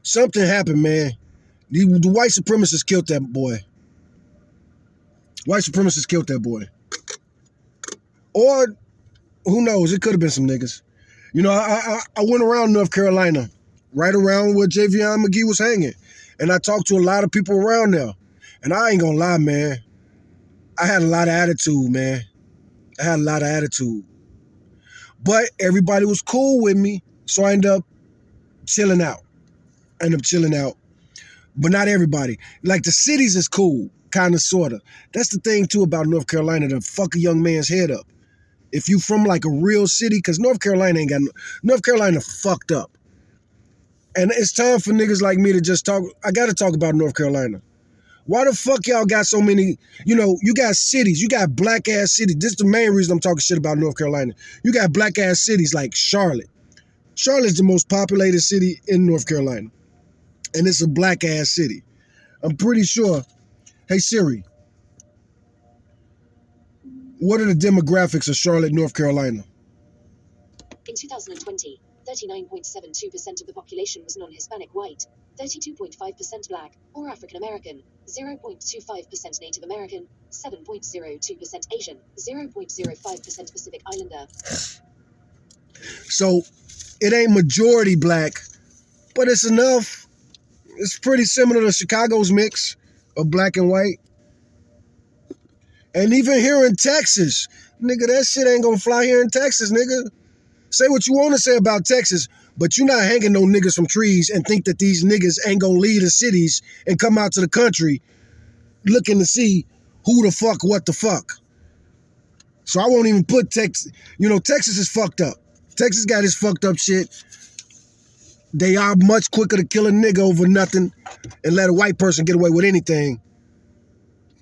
Something happened, man. The white supremacists killed that boy. White supremacists killed that boy. Or, who knows, it could have been some niggas. You know, I went around North Carolina, right around where Javion McGee was hanging. And I talked to a lot of people around there. And I ain't gonna lie, man. I had a lot of attitude, man. I had a lot of attitude. But everybody was cool with me, so I ended up chilling out. But not everybody. Like, the cities is cool, kind of, sort of. That's the thing, too, about North Carolina, to fuck a young man's head up. If you from, like, a real city, because North Carolina North Carolina fucked up. And it's time for niggas like me to just talk. I got to talk about North Carolina. Why the fuck y'all got so many, you got cities, you got black-ass cities. This is the main reason I'm talking shit about North Carolina. You got black-ass cities like Charlotte. Charlotte's the most populated city in North Carolina. And it's a black-ass city. I'm pretty sure. Hey, Siri, what are the demographics of Charlotte, North Carolina? In 2020, 39.72% of the population was non-Hispanic white, 32.5% black or African American, 0.25% Native American, 7.02% Asian, 0.05% Pacific Islander. So it ain't majority black, but it's enough. It's pretty similar to Chicago's mix of black and white. And even here in Texas, nigga, that shit ain't gonna fly here in Texas, nigga. Say what you want to say about Texas, but you're not hanging no niggas from trees and think that these niggas ain't gonna leave the cities and come out to the country looking to see who the fuck, what the fuck. So I won't even put Texas. Texas is fucked up. Texas got this fucked up shit. They are much quicker to kill a nigga over nothing and let a white person get away with anything.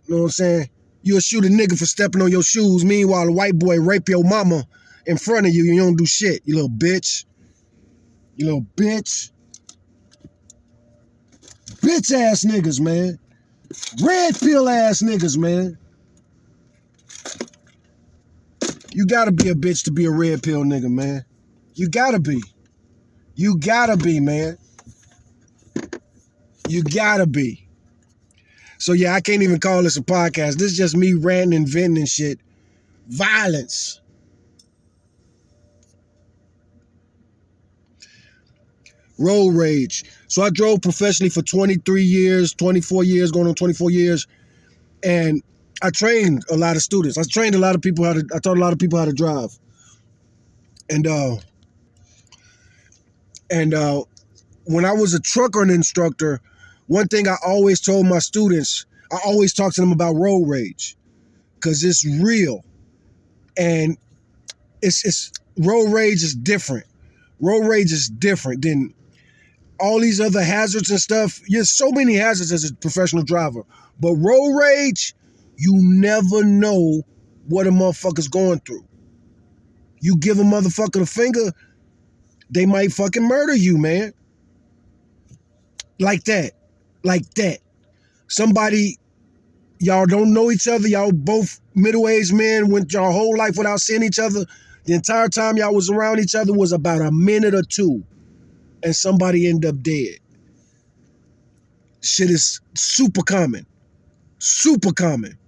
You know what I'm saying? You'll shoot a nigga for stepping on your shoes. Meanwhile, a white boy rape your mama in front of you. You don't do shit, you little bitch. You little bitch. Bitch ass niggas, man. Red pill ass niggas, man. You gotta be a bitch to be a red pill nigga, man. You gotta be. You gotta be, man. You gotta be. So yeah, I can't even call this a podcast. This is just me ranting and venting and shit. Violence. Road rage. So I drove professionally for 23 years, 24 years, going on 24 years. And I trained a lot of students. I trained a lot of people I taught a lot of people how to drive. And when I was a trucker and instructor, one thing I always told my students, I always talked to them about road rage, because it's real, and it's road rage is different. Road rage is different than all these other hazards and stuff. There's so many hazards as a professional driver, but road rage, you never know what a motherfucker's going through. You give a motherfucker the finger, they might fucking murder you, man. Like that. Like that. Somebody, y'all don't know each other. Y'all both middle-aged men, went your whole life without seeing each other. The entire time y'all was around each other was about a minute or two, and somebody end up dead. Shit is super common. Super common.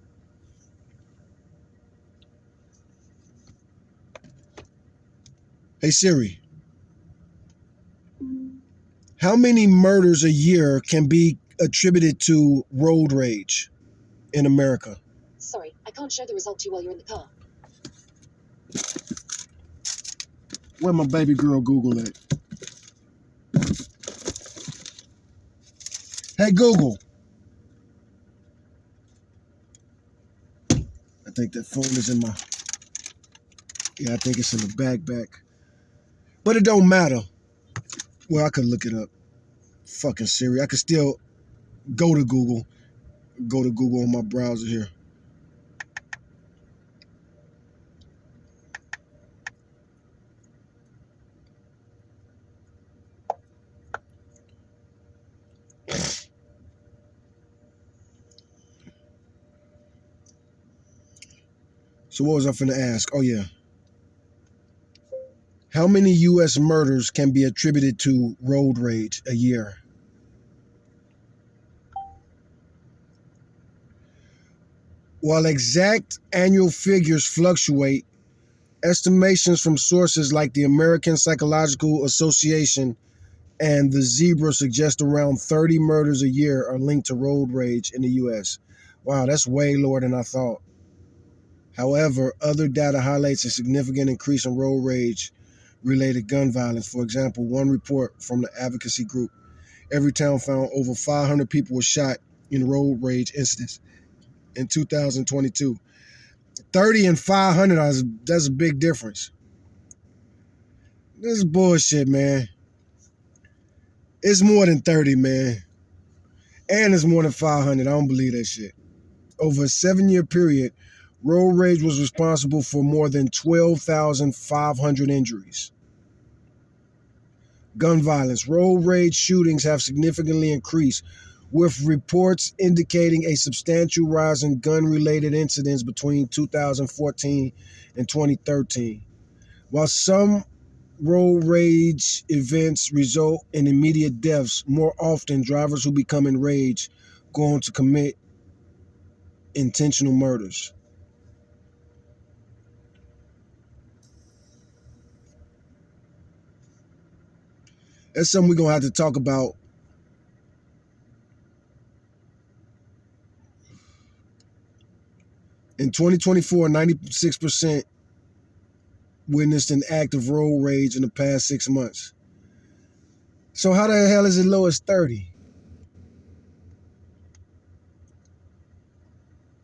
Hey Siri, how many murders a year can be attributed to road rage in America? Sorry, I can't show the result to you while you're in the car. Where my baby girl Google at? Hey Google. I think that phone is in my... Yeah, I think it's in the backpack. But it don't matter. Well, I could look it up. Fucking Siri. I could still go to Google. Go to Google on my browser here. So what was I finna ask? Oh yeah. How many U.S. murders can be attributed to road rage a year? While exact annual figures fluctuate, estimations from sources like the American Psychological Association and the Zebra suggest around 30 murders a year are linked to road rage in the U.S. Wow, that's way lower than I thought. However, other data highlights a significant increase in road rage related gun violence. For example, one report from the advocacy group, Everytown, found over 500 people were shot in road rage incidents in 2022. 30 and 500, that's a big difference. This is bullshit, man. It's more than 30, man. And it's more than 500. I don't believe that shit. Over a 7-year period, road rage was responsible for more than 12,500 injuries. Gun violence. Road rage shootings have significantly increased, with reports indicating a substantial rise in gun-related incidents between 2014 and 2013. While some road rage events result in immediate deaths, more often drivers who become enraged go on to commit intentional murders. That's something we're going to have to talk about. In 2024, 96% witnessed an act of road rage in the past 6 months. So how the hell is it low as 30?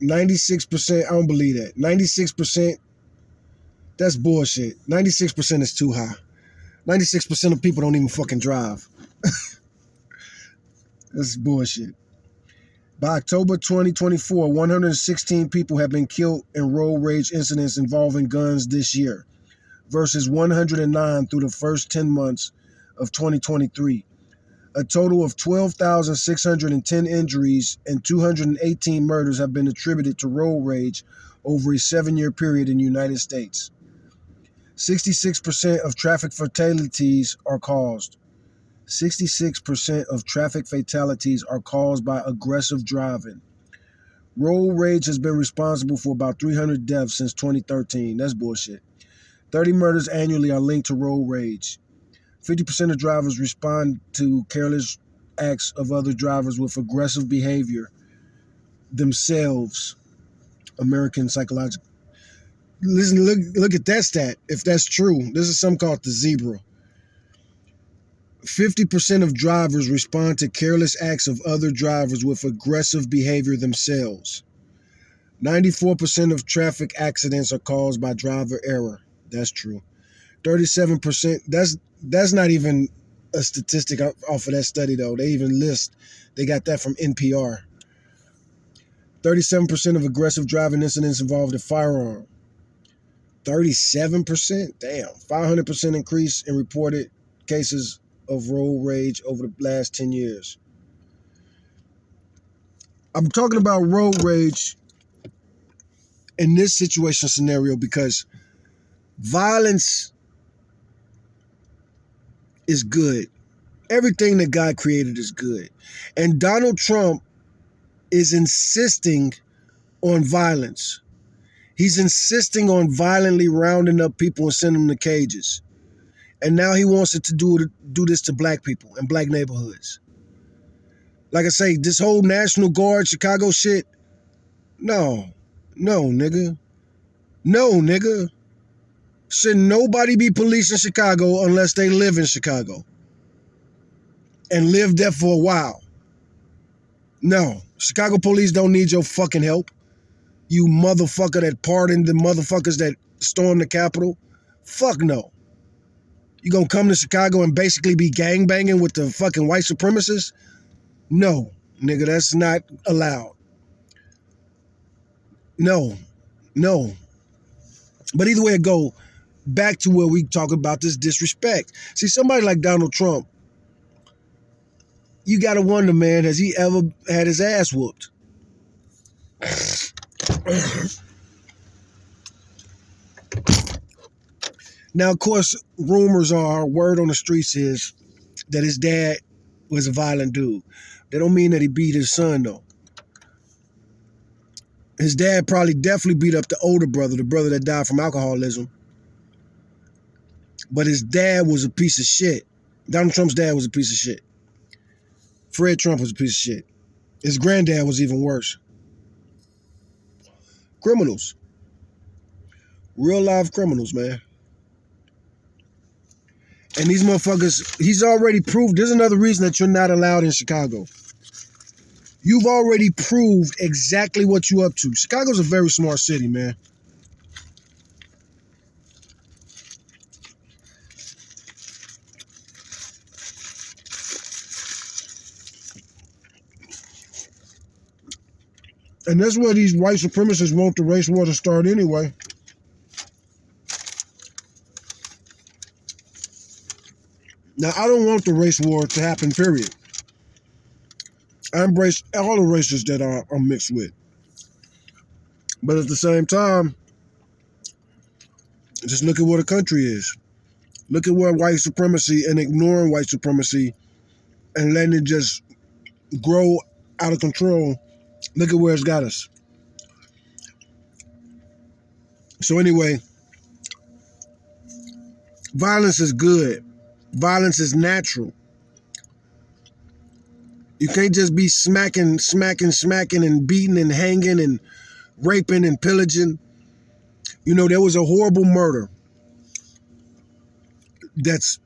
96%, I don't believe that. 96%, that's bullshit. 96% is too high. 96% of people don't even fucking drive. That's bullshit. By October 2024, 116 people have been killed in road rage incidents involving guns this year, versus 109 through the first 10 months of 2023. A total of 12,610 injuries and 218 murders have been attributed to road rage over a 7-year period in the United States. 66% of traffic fatalities are caused. 66% of traffic fatalities are caused by aggressive driving. Road rage has been responsible for about 300 deaths since 2013. That's bullshit. 30 murders annually are linked to road rage. 50% of drivers respond to careless acts of other drivers with aggressive behavior themselves. American psychological. Listen, look at that stat. If that's true, this is something called the zebra. 50% of drivers respond to careless acts of other drivers with aggressive behavior themselves. 94% of traffic accidents are caused by driver error. That's true. 37%. That's not even a statistic off of that study though. They even list. They got that from NPR. 37% of aggressive driving incidents involved a firearm. 37%? Damn. 500% increase in reported cases of road rage over the last 10 years. I'm talking about road rage in this situation scenario because violence is good. Everything that God created is good. And Donald Trump is insisting on violence. He's insisting on violently rounding up people and sending them to cages. And now he wants it to do this to black people in black neighborhoods. Like I say, this whole National Guard Chicago shit, no, nigga. No, nigga. Should nobody be police in Chicago unless they live in Chicago and live there for a while. No, Chicago police don't need your fucking help. You motherfucker that pardoned the motherfuckers that stormed the Capitol. Fuck no. You gonna come to Chicago and basically be gangbanging with the fucking white supremacists? No, nigga, that's not allowed. No. But either way it go, back to where we talk about this disrespect. See, somebody like Donald Trump, you gotta wonder, man, has he ever had his ass whooped? Now, of course, rumors are, word on the streets is that his dad was a violent dude. That don't mean that he beat his son, though. His dad probably definitely beat up the older brother, the brother that died from alcoholism. But his dad was a piece of shit. Donald Trump's dad was a piece of shit. Fred Trump was a piece of shit. His granddad was even worse. Criminals. Real live criminals, man. And these motherfuckers, he's already proved, there's another reason that you're not allowed in Chicago. You've already proved exactly what you're up to. Chicago's a very smart city, man. And that's where these white supremacists want the race war to start anyway. Now, I don't want the race war to happen, period. I embrace all the races that I'm mixed with. But at the same time, just look at where the country is. Look at where white supremacy and ignoring white supremacy and letting it just grow out of control. Look at where it's got us. So anyway, violence is good. Violence is natural. You can't just be smacking and beating and hanging and raping and pillaging. You know, there was a horrible murder that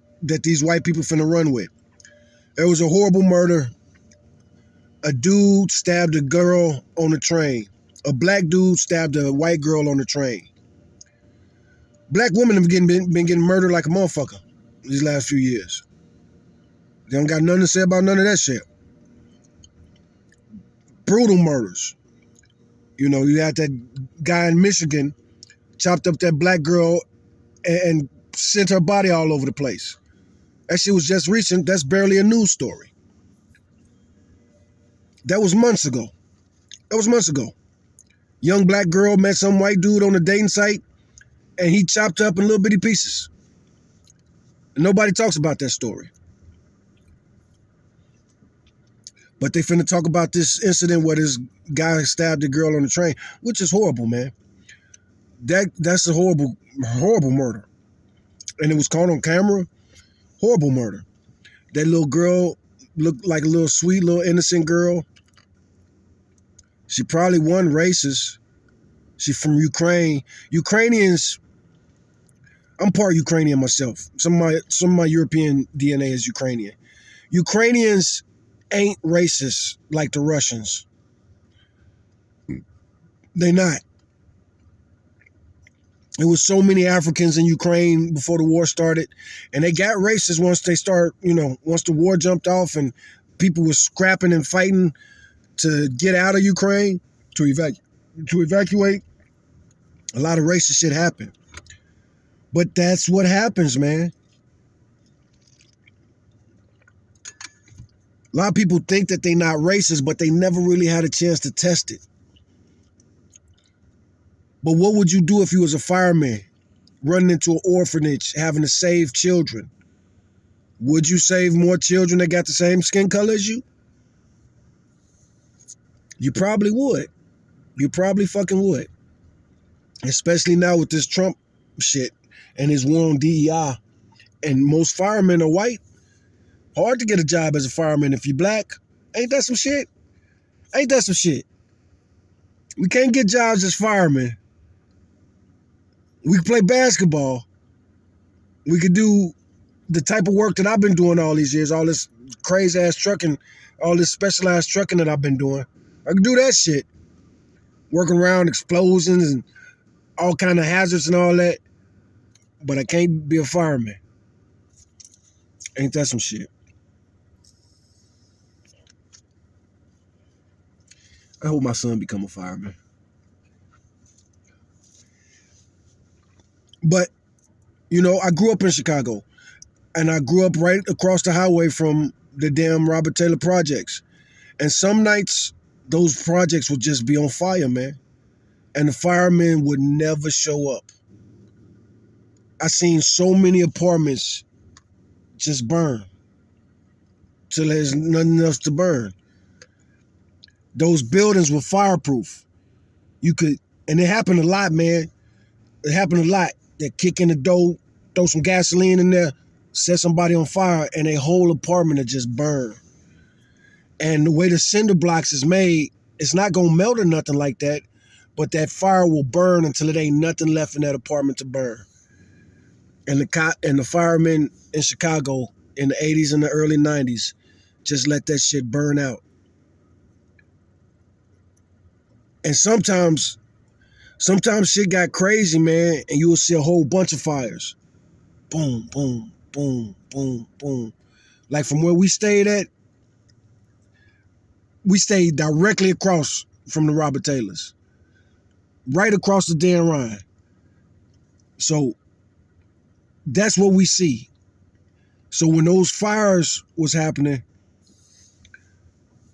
these white people finna run with. There was a horrible murder. A dude stabbed a girl on the train. A black dude stabbed a white girl on the train. Black women have been getting murdered like a motherfucker these last few years. They don't got nothing to say about none of that shit. Brutal murders. You know, you had that guy in Michigan chopped up that black girl and sent her body all over the place. That shit was just recent. That's barely a news story. That was months ago. That was months ago. Young black girl met some white dude on a dating site, and he chopped her up in little bitty pieces. And nobody talks about that story. But they finna talk about this incident where this guy stabbed a girl on the train, which is horrible, man. That's a horrible murder. And it was caught on camera. Horrible murder. That little girl looked like a little sweet, little innocent girl. She probably wasn't racist. She's from Ukraine. Ukrainians, I'm part Ukrainian myself. Some of my European DNA is Ukrainian. Ukrainians ain't racist like the Russians. They not. There was so many Africans in Ukraine before the war started, and they got racist once once the war jumped off and people were scrapping and fighting to get out of Ukraine, to evacuate. A lot of racist shit happened. But that's what happens, man. A lot of people think that they're not racist, but they never really had a chance to test it. But what would you do if you was a fireman running into an orphanage having to save children? Would you save more children that got the same skin color as you? You probably would. You probably fucking would. Especially now with this Trump shit and his war on DEI. And most firemen are white. Hard to get a job as a fireman if you're black. Ain't that some shit? Ain't that some shit? We can't get jobs as firemen. We can play basketball. We could do the type of work that I've been doing all these years, all this crazy ass trucking, all this specialized trucking that I've been doing. I can do that shit. Working around explosions and all kind of hazards and all that. But I can't be a fireman. Ain't that some shit? I hope my son become a fireman. But, I grew up in Chicago. And I grew up right across the highway from the damn Robert Taylor projects. And some nights, those projects would just be on fire, man. And the firemen would never show up. I seen so many apartments just burn till there's nothing else to burn. Those buildings were fireproof. And it happened a lot, man. It happened a lot. They kick in the door, throw some gasoline in there, set somebody on fire, and a whole apartment will just burn. And the way the cinder blocks is made, it's not gonna melt or nothing like that, but that fire will burn until it ain't nothing left in that apartment to burn. And the firemen in Chicago in the 80s and the early 90s just let that shit burn out. And sometimes shit got crazy, man, and you will see a whole bunch of fires. Boom, boom, boom, boom, boom. Like from where we stayed at, we stayed directly across from the Robert Taylors. Right across the Dan Ryan. So that's what we see. So when those fires was happening,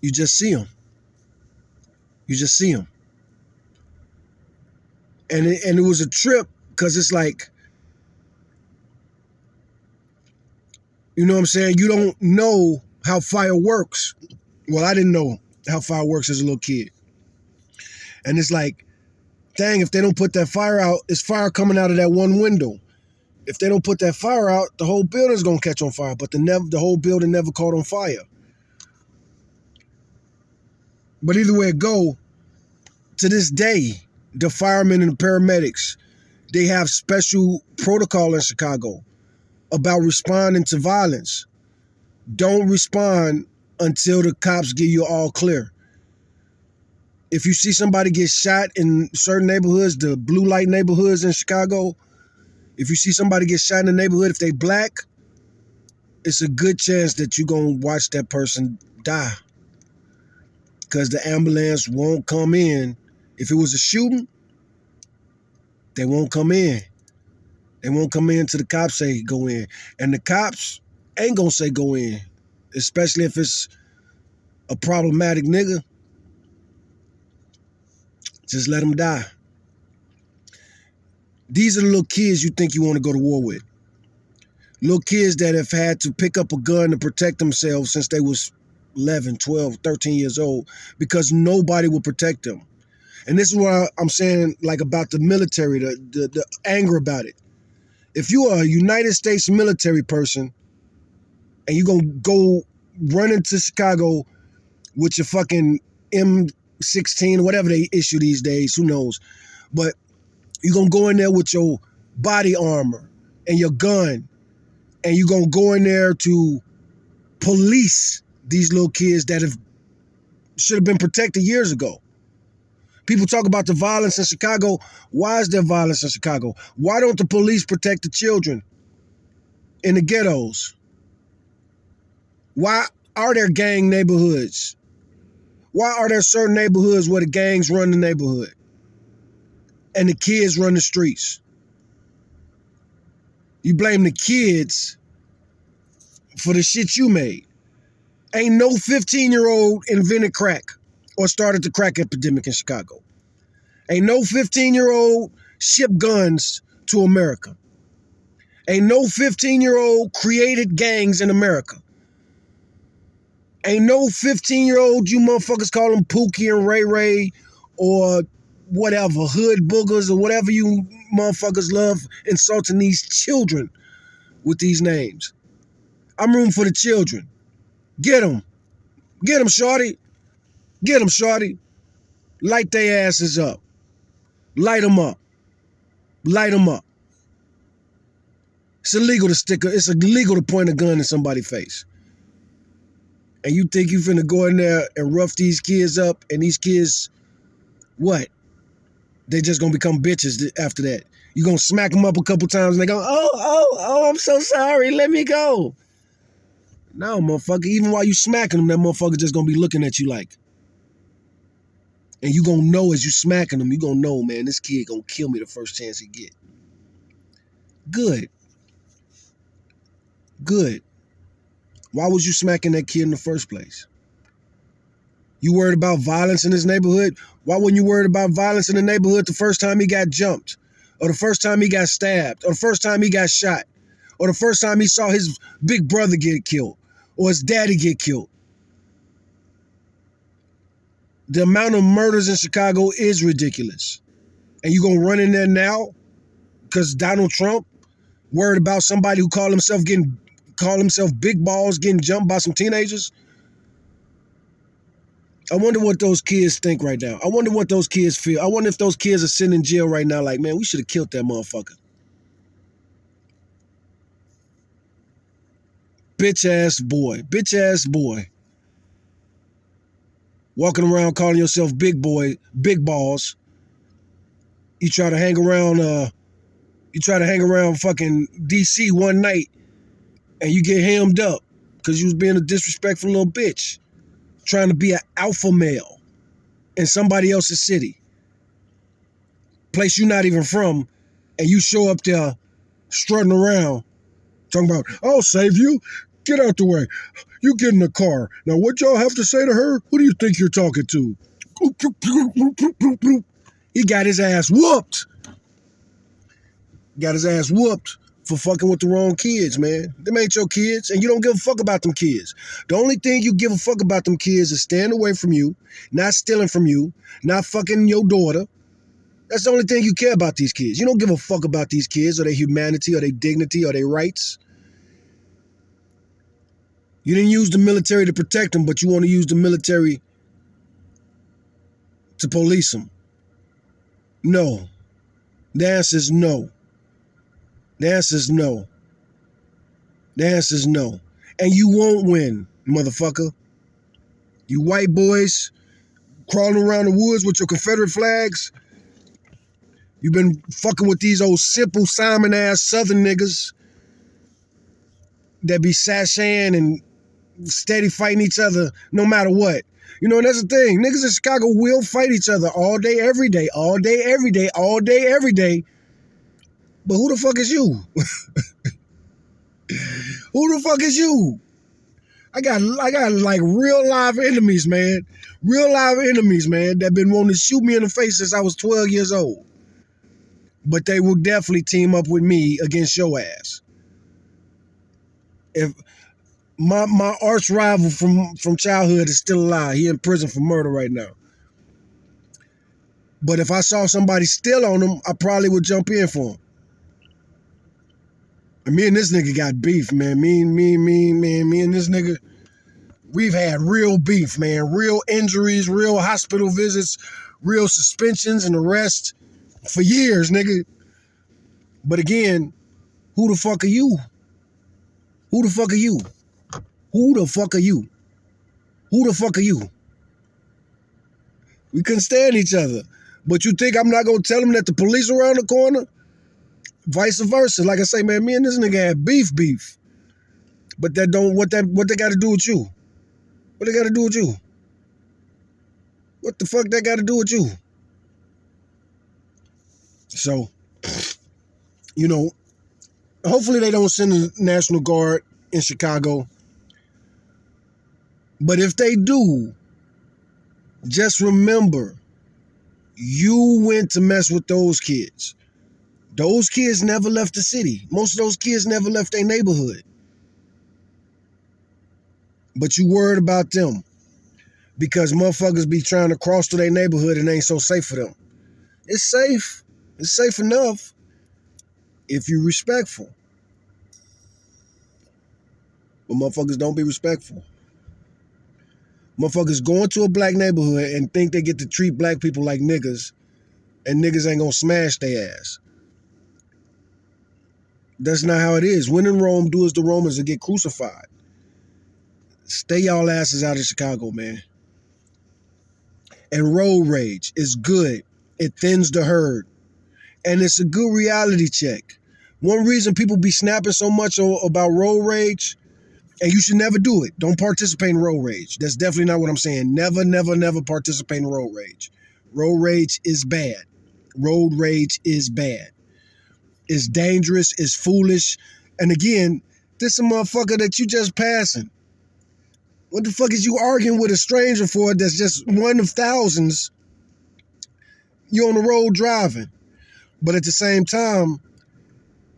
you just see them. You just see them. And it was a trip because it's like, you know what I'm saying? You don't know how fire works. Well, I didn't know how fire works as a little kid. And it's like, dang, if they don't put that fire out, it's fire coming out of that one window. If they don't put that fire out, the whole building's gonna catch on fire. But the whole building never caught on fire. But either way it go, to this day, the firemen and the paramedics, they have special protocol in Chicago about responding to violence. Don't respond until the cops give you all clear. If you see somebody get shot in certain neighborhoods, the blue light neighborhoods in Chicago, if you see somebody get shot in the neighborhood, if they black, it's a good chance that you're going to watch that person die. Because the ambulance won't come in. If it was a shooting, they won't come in. They won't come in till the cops say go in. And the cops ain't going to say go in. Especially if it's a problematic nigga, just let him die. These are the little kids you think you want to go to war with. Little kids that have had to pick up a gun to protect themselves since they was 11, 12, 13 years old because nobody will protect them. And this is what I'm saying, like, about the military, the anger about it. If you are a United States military person and you're going to go run into Chicago with your fucking M16, whatever they issue these days, who knows, but you're going to go in there with your body armor and your gun, and you're going to go in there to police these little kids that should have been protected years ago. People talk about the violence in Chicago. Why is there violence in Chicago? Why don't the police protect the children in the ghettos? Why are there gang neighborhoods? Why are there certain neighborhoods where the gangs run the neighborhood and the kids run the streets? You blame the kids for the shit you made. Ain't no 15-year-old invented crack or started the crack epidemic in Chicago. Ain't no 15-year-old shipped guns to America. Ain't no 15-year-old created gangs in America. Ain't no 15-year-old, you motherfuckers call them Pookie and Ray Ray or whatever, hood boogers or whatever you motherfuckers love insulting these children with these names. I'm rooting for the children. Get them. Get them, shorty. Get them, shorty. Light their asses up. Light them up. Light them up. It's illegal to point a gun in somebody's face. And you think you finna go in there and rough these kids up, and these kids, what? They just gonna become bitches after that. You gonna smack them up a couple times and they go, oh, I'm so sorry, let me go. No, motherfucker, even while you smacking them, that motherfucker just gonna be looking at you like. And you gonna know as you smacking them, you gonna know, man, this kid gonna kill me the first chance he get. Good. Good. Why was you smacking that kid in the first place? You worried about violence in his neighborhood? Why wasn't you worried about violence in the neighborhood the first time he got jumped? Or the first time he got stabbed? Or the first time he got shot? Or the first time he saw his big brother get killed? Or his daddy get killed? The amount of murders in Chicago is ridiculous. And you gonna run in there now because Donald Trump worried about somebody who called himself big balls getting jumped by some teenagers? I wonder what those kids think right now. I wonder what those kids feel. I wonder if those kids are sitting in jail right now like, man, we should have killed that motherfucker. Bitch ass boy. Walking around calling yourself big boy, big balls. You try to hang around fucking DC one night and you get hemmed up because you was being a disrespectful little bitch. Trying to be an alpha male in somebody else's city. Place you're not even from, and you show up there strutting around, talking about, I'll save you. Get out the way. You get in the car. Now what y'all have to say to her? Who do you think you're talking to? He got his ass whooped. Got his ass whooped for fucking with the wrong kids, man. Them ain't your kids, and you don't give a fuck about them kids. The only thing you give a fuck about them kids is staying away from you, not stealing from you, not fucking your daughter. That's the only thing you care about these kids. You don't give a fuck about these kids or their humanity or their dignity or their rights. You didn't use the military to protect them, but you want to use the military to police them. No. The answer is no. The answer is no. The answer is no. And you won't win, motherfucker. You white boys crawling around the woods with your Confederate flags. You've been fucking with these old simple Simon-ass Southern niggas that be sashaying and steady fighting each other no matter what. You know, and that's the thing. Niggas in Chicago will fight each other all day, every day, all day, every day, all day, every day. But who the fuck is you? Who the fuck is you? I got like real live enemies, man. Real live enemies, man, that been wanting to shoot me in the face since I was 12 years old. But they will definitely team up with me against your ass. If my arch rival from childhood is still alive, he in prison for murder right now. But if I saw somebody still on him, I probably would jump in for him. And me and this nigga got beef, man. Me and this nigga, we've had real beef, man. Real injuries, real hospital visits, real suspensions and arrests for years, nigga. But again, who the fuck are you? Who the fuck are you? Who the fuck are you? Who the fuck are you? We couldn't stand each other. But you think I'm not gonna tell him that the police around the corner? Vice versa. Like I say, man, me and this nigga had beef. But that don't what they gotta do with you? What they gotta do with you? What the fuck that gotta do with you? So, you know, hopefully they don't send the National Guard in Chicago. But if they do, just remember, you went to mess with those kids. Those kids never left the city. Most of those kids never left their neighborhood. But you worried about them because motherfuckers be trying to cross to their neighborhood and it ain't so safe for them. It's safe. It's safe enough if you're respectful. But motherfuckers don't be respectful. Motherfuckers go into a black neighborhood and think they get to treat black people like niggas and niggas ain't gonna smash their ass. That's not how it is. When in Rome, do as the Romans and get crucified. Stay y'all asses out of Chicago, man. And road rage is good. It thins the herd. And it's a good reality check. One reason people be snapping so much about road rage, and you should never do it. Don't participate in road rage. That's definitely not what I'm saying. Never participate in road rage. Road rage is bad. Road rage is bad. It's dangerous. It's foolish. And again, this a motherfucker that you just passing. What the fuck is you arguing with a stranger for that's just one of thousands? You're on the road driving. But at the same time,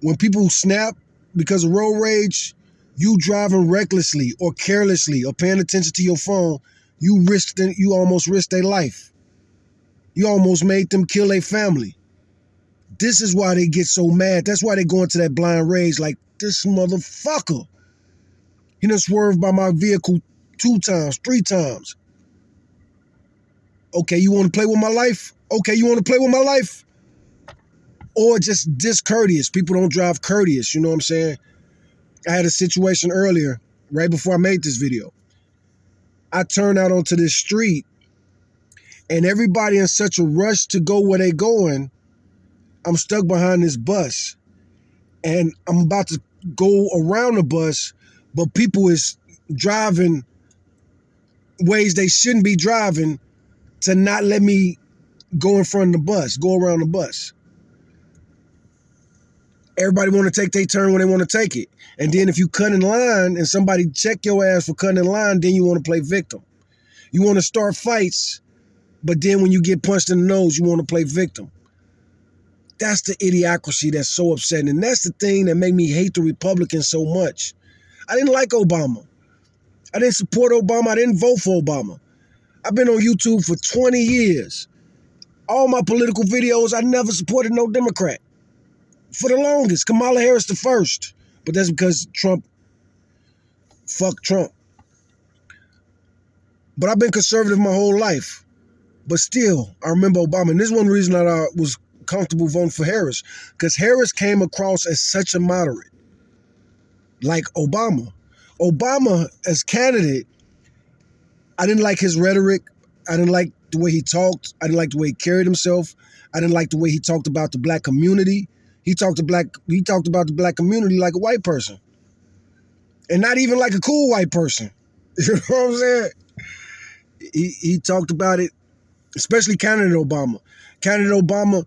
when people snap because of road rage, you driving recklessly or carelessly or paying attention to your phone, you almost risked their life. You almost made them kill their family. This is why they get so mad. That's why they go into that blind rage like, this motherfucker. He done swerved by my vehicle 2 times, 3 times. Okay, you want to play with my life? Okay, you want to play with my life? Or just discourteous. People don't drive courteous, you know what I'm saying? I had a situation earlier, right before I made this video. I turned out onto this street and everybody in such a rush to go where they going, I'm stuck behind this bus and I'm about to go around the bus, but people is driving ways they shouldn't be driving to not let me go in front of the bus, go around the bus. Everybody want to take their turn when they want to take it. And then if you cut in line and somebody check your ass for cutting in line, then you want to play victim. You want to start fights, but then when you get punched in the nose, you want to play victim. That's the idiocracy that's so upsetting. And that's the thing that made me hate the Republicans so much. I didn't like Obama. I didn't support Obama. I didn't vote for Obama. I've been on YouTube for 20 years. All my political videos, I never supported no Democrat. For the longest, Kamala Harris the first. But that's because fuck Trump. But I've been conservative my whole life. But still, I remember Obama. And this is one reason that I was comfortable voting for Harris. Because Harris came across as such a moderate. Like Obama. Obama, as candidate, I didn't like his rhetoric. I didn't like the way he talked. I didn't like the way he carried himself. I didn't like the way he talked about the black community. He talked about the black community like a white person. And not even like a cool white person. You know what I'm saying? He talked about it, especially candidate Obama. Candidate Obama,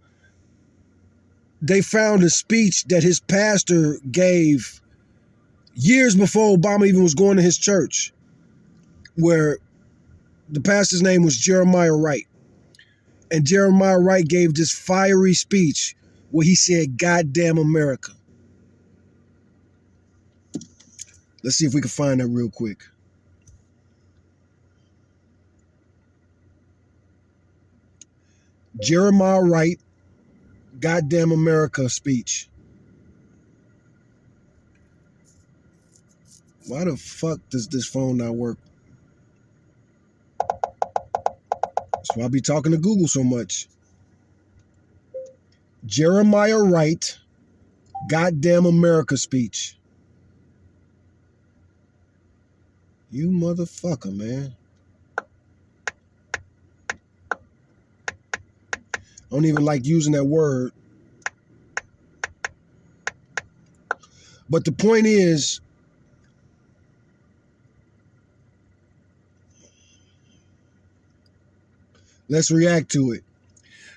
they found a speech that his pastor gave years before Obama even was going to his church. where the pastor's name was Jeremiah Wright. And Jeremiah Wright gave this fiery speech where he said, "Goddamn America." Let's see if we can find that real quick. Jeremiah Wright, "Goddamn America" speech. Why the fuck does this phone not work? That's why I be talking to Google so much. Jeremiah Wright, "Goddamn America" speech. You motherfucker, man. I don't even like using that word. But the point is, let's react to it.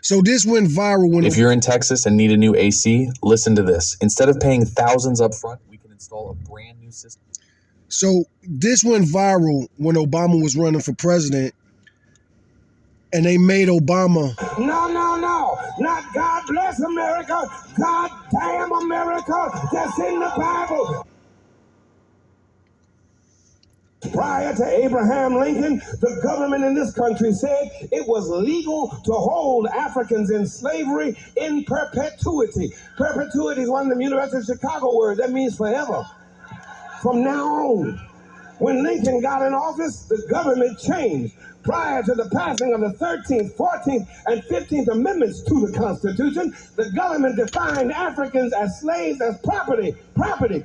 So this went viral when... If you're in Texas and need a new AC, listen to this. Instead of paying thousands up front, we can install a brand new system. So this went viral when Obama was running for president, and they made Obama... No, not God bless America, God damn America, that's in the Bible. Prior to Abraham Lincoln, the government in this country said it was legal to hold Africans in slavery in perpetuity. Perpetuity is one of the University of Chicago words. That means forever. From now on. When Lincoln got in office, the government changed. Prior to the passing of the 13th, 14th, and 15th Amendments to the Constitution, the government defined Africans as slaves, as property,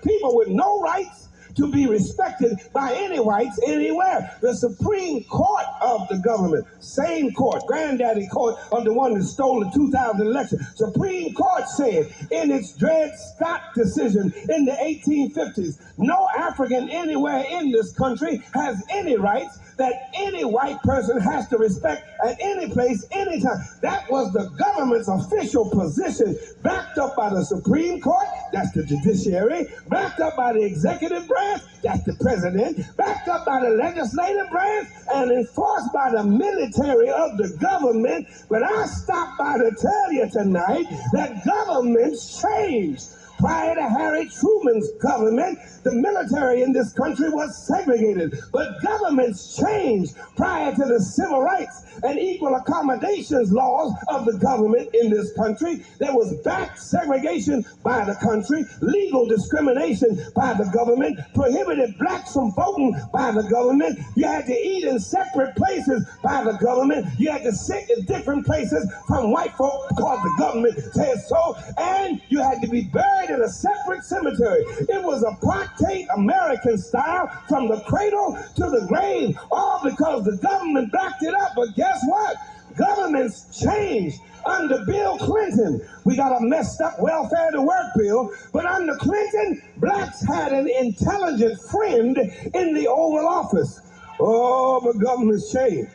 people with no rights to be respected by any whites anywhere. The Supreme Court of the government, same court, granddaddy court of the one that stole the 2000 election, Supreme Court said in its Dred Scott decision in the 1850s, no African anywhere in this country has any rights that any white person has to respect at any place, anytime. That was the government's official position, backed up by the Supreme Court, that's the judiciary, backed up by the executive branch, that's the president, backed up by the legislative branch, and enforced by the military of the government. But I stopped by to tell you tonight that governments changed. Prior to Harry Truman's government, the military in this country was segregated. But governments changed prior to the civil rights and equal accommodations laws of the government in this country. There was back segregation by the country, legal discrimination by the government, prohibited blacks from voting by the government. You had to eat in separate places by the government. You had to sit in different places from white folk because the government said so. And you had to be buried in a separate cemetery. It was apartheid American style from the cradle to the grave, all because the government backed it up. But guess what? Governments changed. Under Bill Clinton, we got a messed up welfare to work bill, but under Clinton, blacks had an intelligent friend in the Oval Office. Oh, but governments changed.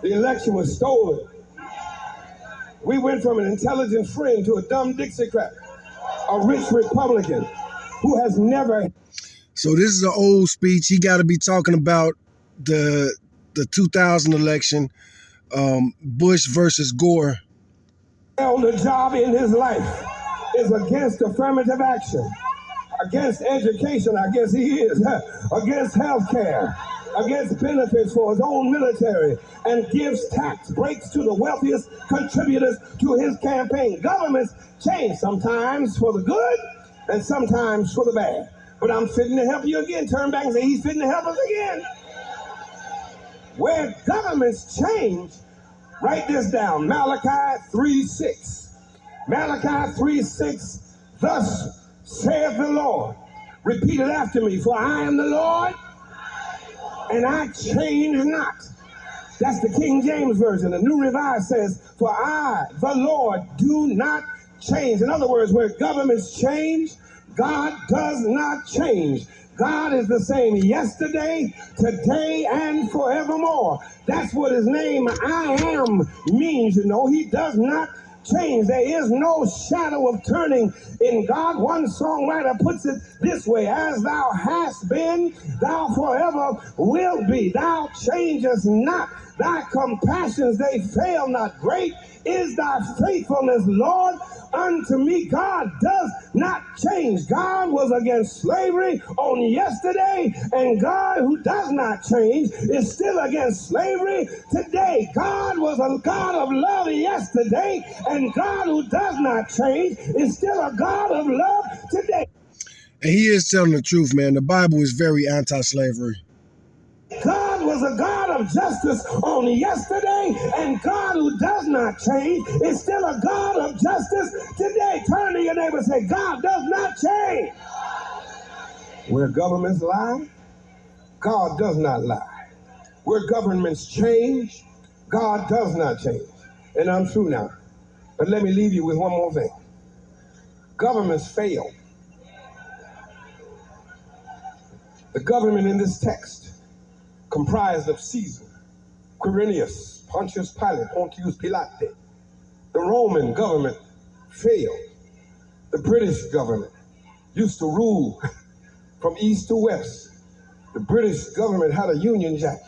The election was stolen. We went from an intelligent friend to a dumb Dixiecrat, a rich Republican who has never... So this is an old speech. He got to be talking about the 2000 election, Bush versus Gore. held a job in his life is against affirmative action, against education, I guess he is, against health care, against benefits for his own military, and gives tax breaks to the wealthiest contributors to his campaign. Governments change, sometimes for the good and sometimes for the bad. But I'm fitting to help you again. Turn back and say, he's fitting to help us again. Where governments change, write this down, Malachi 3:6. Malachi 3:6, thus saith the Lord. Repeat it after me, for I am the Lord, and I change not. That's the King James Version. The New Revised says, for I, the Lord, do not change. In other words, where governments change, God does not change. God is the same yesterday, today, and forevermore. That's what his name, I am, means, you know. He does not change. There is no shadow of turning in God. One songwriter puts it this way: as thou hast been, thou forever will be. Thou changest not. Thy compassions, they fail not. Great is thy faithfulness, Lord, unto me. God does not change. God was against slavery on yesterday, and God, who does not change, is still against slavery today. God was a God of love yesterday, and God, who does not change, is still a God of love today. And he is telling the truth, man. The Bible is very anti-slavery. God was a God of justice on yesterday, and God, who does not change, is still a God of justice today. Turn to your neighbor and say, God does not change. Where governments lie, God does not lie. Where governments change, God does not change. And I'm through now. But let me leave you with one more thing. Governments fail. The government in this text, comprised of Caesar, Quirinius, Pontius Pilate, Pontius Pilate. The Roman government failed. The British government used to rule from east to west. The British government had a Union Jack.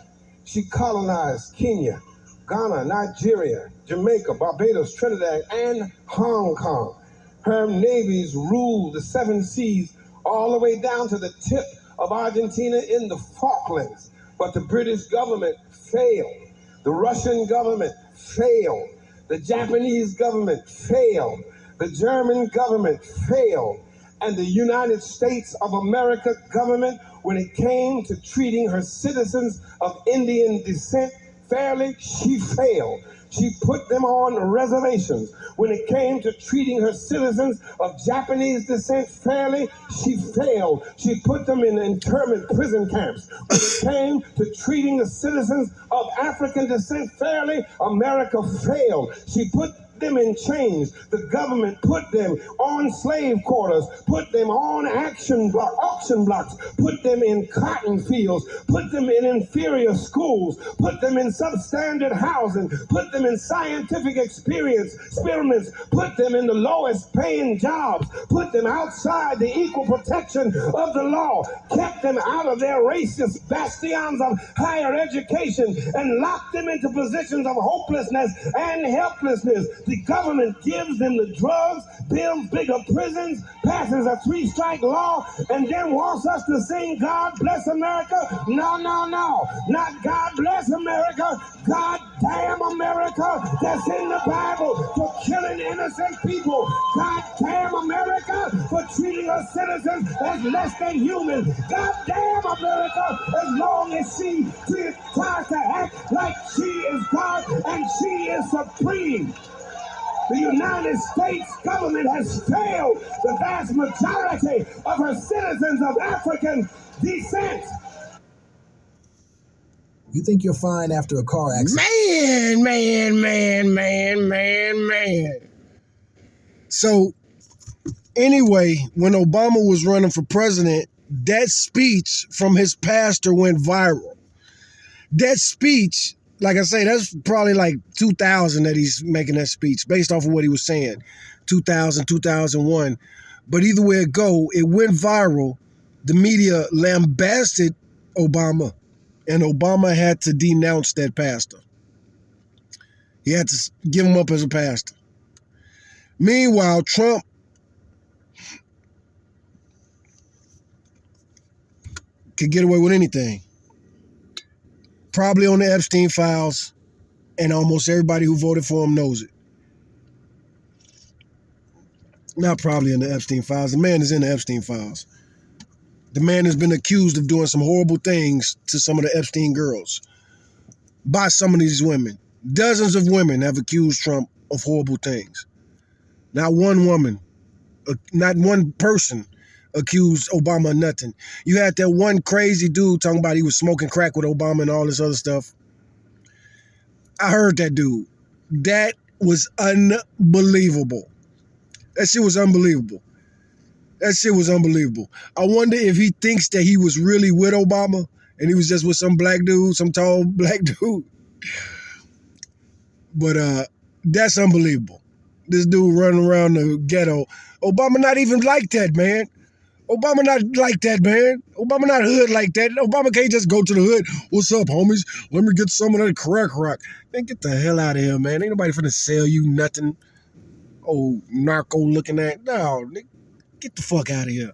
She colonized Kenya, Ghana, Nigeria, Jamaica, Barbados, Trinidad, and Hong Kong. Her navies ruled the seven seas all the way down to the tip of Argentina in the Falklands. But the British government failed. The Russian government failed. The Japanese government failed. The German government failed. And the United States of America government, when it came to treating her citizens of Indian descent fairly, she failed. She put them on reservations. When it came to treating her citizens of Japanese descent fairly, she failed. She put them in internment prison camps. When it came to treating the citizens of African descent fairly, America failed. She put them in chains. The government put them on slave quarters, put them on auction blocks, put them in cotton fields, put them in inferior schools, put them in substandard housing, put them in scientific experiments, put them in the lowest paying jobs, put them outside the equal protection of the law, kept them out of their racist bastions of higher education, and locked them into positions of hopelessness and helplessness. The government gives them the drugs, builds bigger prisons, passes a 3-strike law, and then wants us to sing God Bless America. No, no, no. Not God Bless America. God damn America, that's in the Bible, for killing innocent people. God damn America for treating her citizens as less than human. God damn America, as long as she tries to act like she is God and she is supreme. The United States government has failed the vast majority of her citizens of African descent. You think you're fine after a car accident? Man. So, anyway, when Obama was running for president, that speech from his pastor went viral. That speech, like I say, that's probably like 2000 that he's making that speech based off of what he was saying, 2000, 2001. But either way it go, it went viral. The media lambasted Obama, and Obama had to denounce that pastor. He had to give him up as a pastor. Meanwhile, Trump could get away with anything. Probably on the Epstein files, and almost everybody who voted for him knows it. Not probably in the Epstein files. The man is in the Epstein files. The man has been accused of doing some horrible things to some of the Epstein girls by some of these women. Dozens of women have accused Trump of horrible things. Not one woman, not one person accused Obama of nothing. You had that one crazy dude talking about he was smoking crack with Obama and all this other stuff. I heard that dude. That was unbelievable. That shit was unbelievable. I wonder if he thinks that he was really with Obama and he was just with some black dude, some tall black dude. But that's unbelievable. This dude running around the ghetto. Obama not even like that, man. Obama not like that, man. Obama not hood like that. Obama can't just go to the hood. What's up, homies? Let me get some of that crack rock. Man, get the hell out of here, man. Ain't nobody finna sell you nothing. Oh, narco looking at. No, get the fuck out of here.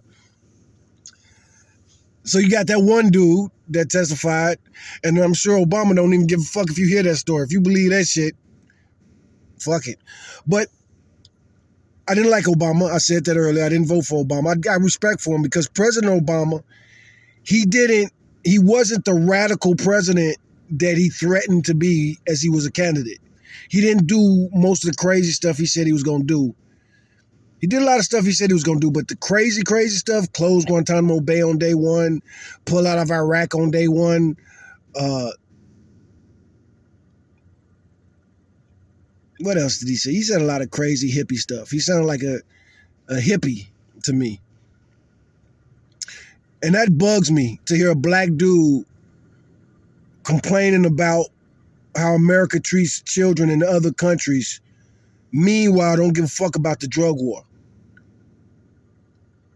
So you got that one dude that testified, and I'm sure Obama don't even give a fuck if you hear that story. If you believe that shit, fuck it. But I didn't like Obama. I said that earlier. I didn't vote for Obama. I got respect for him because President Obama, he wasn't the radical president that he threatened to be as he was a candidate. He didn't do most of the crazy stuff he said he was going to do. He did a lot of stuff he said he was going to do, but the crazy stuff, close Guantanamo Bay on day one, pull out of Iraq on day one, what else did he say? He said a lot of crazy hippie stuff. He sounded like a hippie to me. And that bugs me to hear a black dude complaining about how America treats children in other countries. Meanwhile, don't give a fuck about the drug war.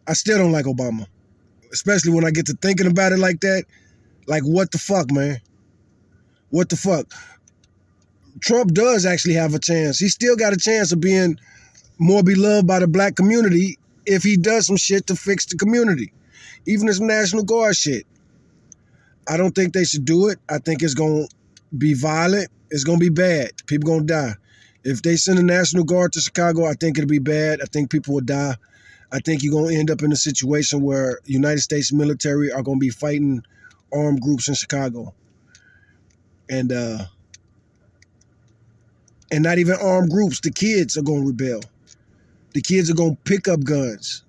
I still don't like Obama, especially when I get to thinking about it like that. Like, what the fuck, man? What the fuck? Trump does actually have a chance. He still got a chance of being more beloved by the black community if he does some shit to fix the community. Even this National Guard shit. I don't think they should do it. I think it's going to be violent. It's going to be bad. People going to die. If they send a National Guard to Chicago, I think it'll be bad. I think people will die. I think you're going to end up in a situation where United States military are going to be fighting armed groups in Chicago. And not even armed groups. The kids are going to rebel. The kids are going to pick up guns,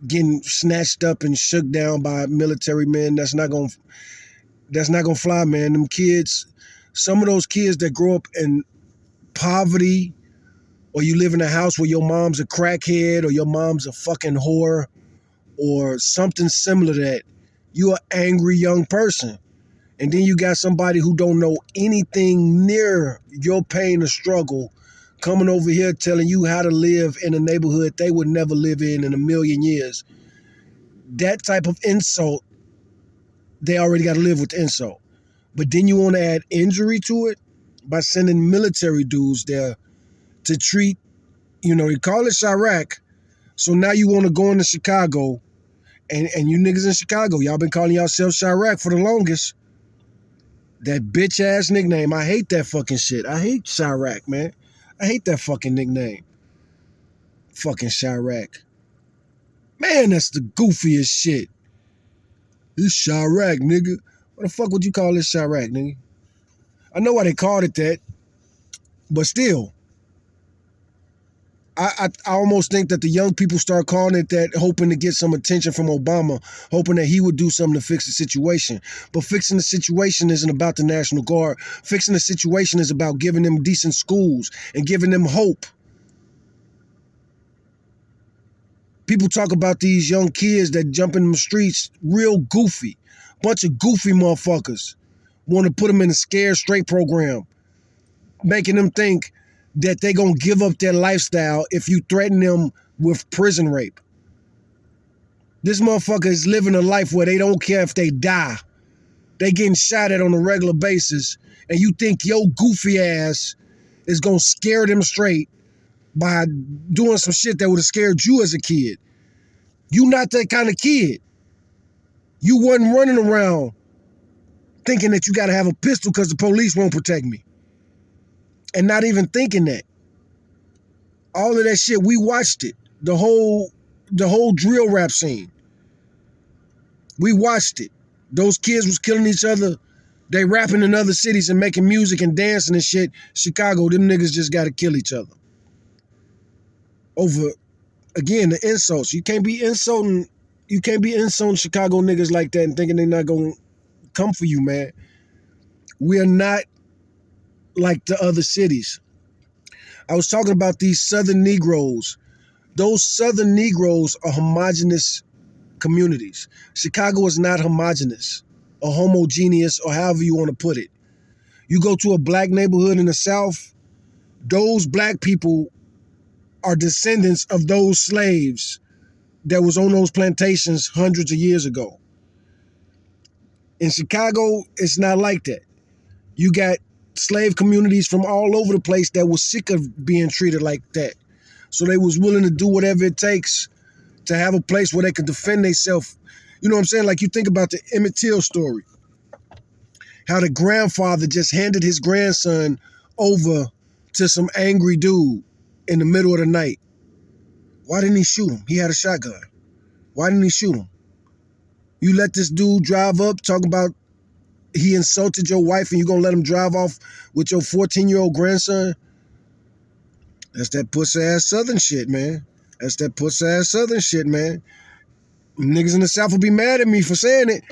getting snatched up and shook down by military men. That's not going to fly, man. Them kids, some of those kids that grow up in poverty, or you live in a house where your mom's a crackhead or your mom's a fucking whore or something similar to that, you're an angry young person. And then you got somebody who don't know anything near your pain or struggle coming over here telling you how to live in a neighborhood they would never live in a million years. That type of insult, they already got to live with the insult. But then you want to add injury to it by sending military dudes there to treat, they call it Chirac. So now you want to go into Chicago, and you niggas in Chicago, y'all been calling yourselves Chirac for the longest. That bitch ass nickname. I hate that fucking shit. I hate Chirac, man. I hate that fucking nickname. Fucking Chirac. Man, that's the goofiest shit. This Chirac, nigga. What the fuck would you call this Chirac, nigga? I know why they called it that, but still. I almost think that the young people start calling it that, hoping to get some attention from Obama, hoping that he would do something to fix the situation. But fixing the situation isn't about the National Guard. Fixing the situation is about giving them decent schools and giving them hope. People talk about these young kids that jump in the streets, real goofy. Bunch of goofy motherfuckers. Want to put them in a scared straight program, making them think that they gonna give up their lifestyle if you threaten them with prison rape. This motherfucker is living a life where they don't care if they die. They getting shot at on a regular basis, and you think your goofy ass is gonna scare them straight by doing some shit that would have scared you as a kid. You not that kind of kid. You wasn't running around thinking that you gotta have a pistol because the police won't protect me. And not even thinking that. All of that shit, we watched it. The whole drill rap scene. We watched it. Those kids was killing each other. They rapping in other cities and making music and dancing and shit. Chicago, them niggas just gotta kill each other. Over, again, the insults. You can't be insulting Chicago niggas like that and thinking they're not gonna come for you, man. We are not like the other cities. I was talking about these Southern Negroes. Those Southern Negroes are homogenous communities. Chicago is not homogenous or homogeneous or however you want to put it. You go to a black neighborhood in the South, those black people are descendants of those slaves that was on those plantations hundreds of years ago. In Chicago, it's not like that. You got slave communities from all over the place that was sick of being treated like that. So they was willing to do whatever it takes to have a place where they could defend themselves. You know what I'm saying? Like you think about the Emmett Till story. How the grandfather just handed his grandson over to some angry dude in the middle of the night. Why didn't he shoot him? He had a shotgun. Why didn't he shoot him? You let this dude drive up, talk about he insulted your wife and you gonna let him drive off with your 14-year-old grandson? That's that pussy-ass Southern shit, man. That's that pussy-ass Southern shit, man. Niggas in the South will be mad at me for saying it,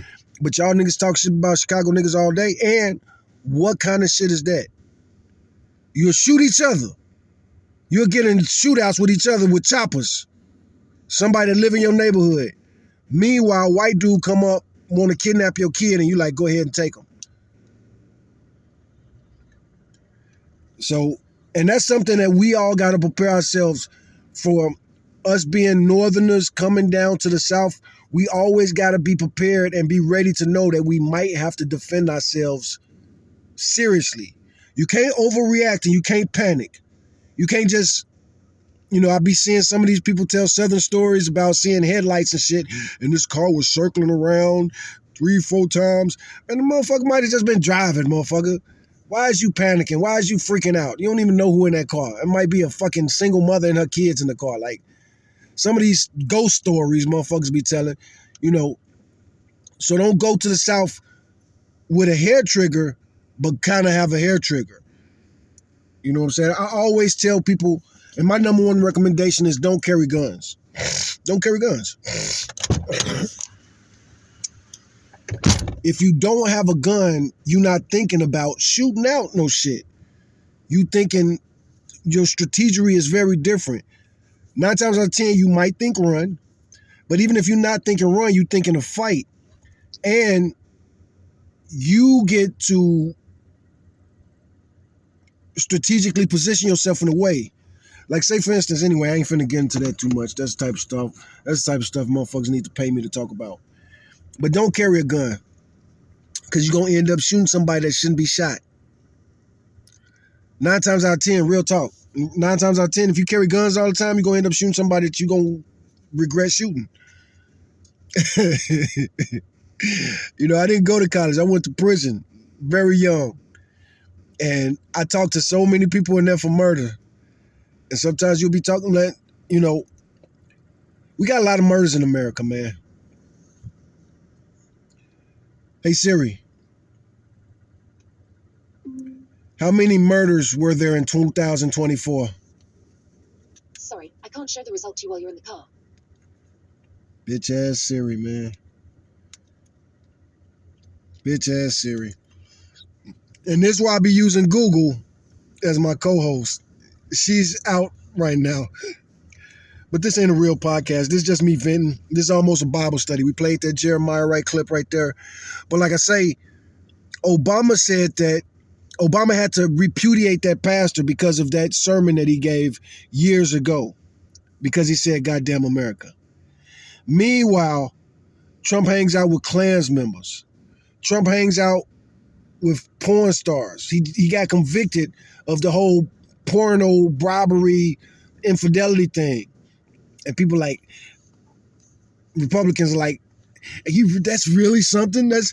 but y'all niggas talk shit about Chicago niggas all day. And what kind of shit is that? You'll shoot each other. You'll get in shootouts with each other with choppers. Somebody that live in your neighborhood. Meanwhile, white dude come up, want to kidnap your kid, and you like, go ahead and take him. So, and that's something that we all got to prepare ourselves for. Us being Northerners coming down to the South, we always got to be prepared and be ready to know that we might have to defend ourselves seriously. You can't overreact and you can't panic. You can't just, I be seeing some of these people tell Southern stories about seeing headlights and shit, and this car was circling around 3-4 times, and the motherfucker might have just been driving, motherfucker. Why is you panicking? Why is you freaking out? You don't even know who in that car. It might be a fucking single mother and her kids in the car. Like, some of these ghost stories motherfuckers be telling, So don't go to the South with a hair trigger, but kind of have a hair trigger. You know what I'm saying? I always tell people, and my number one recommendation is don't carry guns. Don't carry guns. If you don't have a gun, you're not thinking about shooting out no shit. You thinking your strategy is very different. 9 times out of 10, you might think run, but even if you're not thinking run, you're thinking a fight. And you get to strategically position yourself in a way. Like, say, for instance, anyway, I ain't finna get into that too much. That's the type of stuff motherfuckers need to pay me to talk about. But don't carry a gun, because you're going to end up shooting somebody that shouldn't be shot. 9 times out of 10, real talk. 9 times out of 10, if you carry guns all the time, you're going to end up shooting somebody that you're going to regret shooting. I didn't go to college. I went to prison very young. And I talked to so many people in there for murder. And sometimes you'll be talking like, we got a lot of murders in America, man. Hey, Siri. How many murders were there in 2024? Sorry, I can't show the result to you while you're in the car. Bitch ass Siri, man. Bitch ass Siri. And this is why I be using Google as my co-host. She's out right now. But this ain't a real podcast. This is just me venting. This is almost a Bible study. We played that Jeremiah Wright clip right there. But like I say, Obama said that Obama had to repudiate that pastor because of that sermon that he gave years ago, because he said, "Goddamn America." Meanwhile, Trump hangs out with Klans members. Trump hangs out with porn stars. He got convicted of the whole porno, bribery, infidelity thing. And people like, Republicans are like, that's really something? That's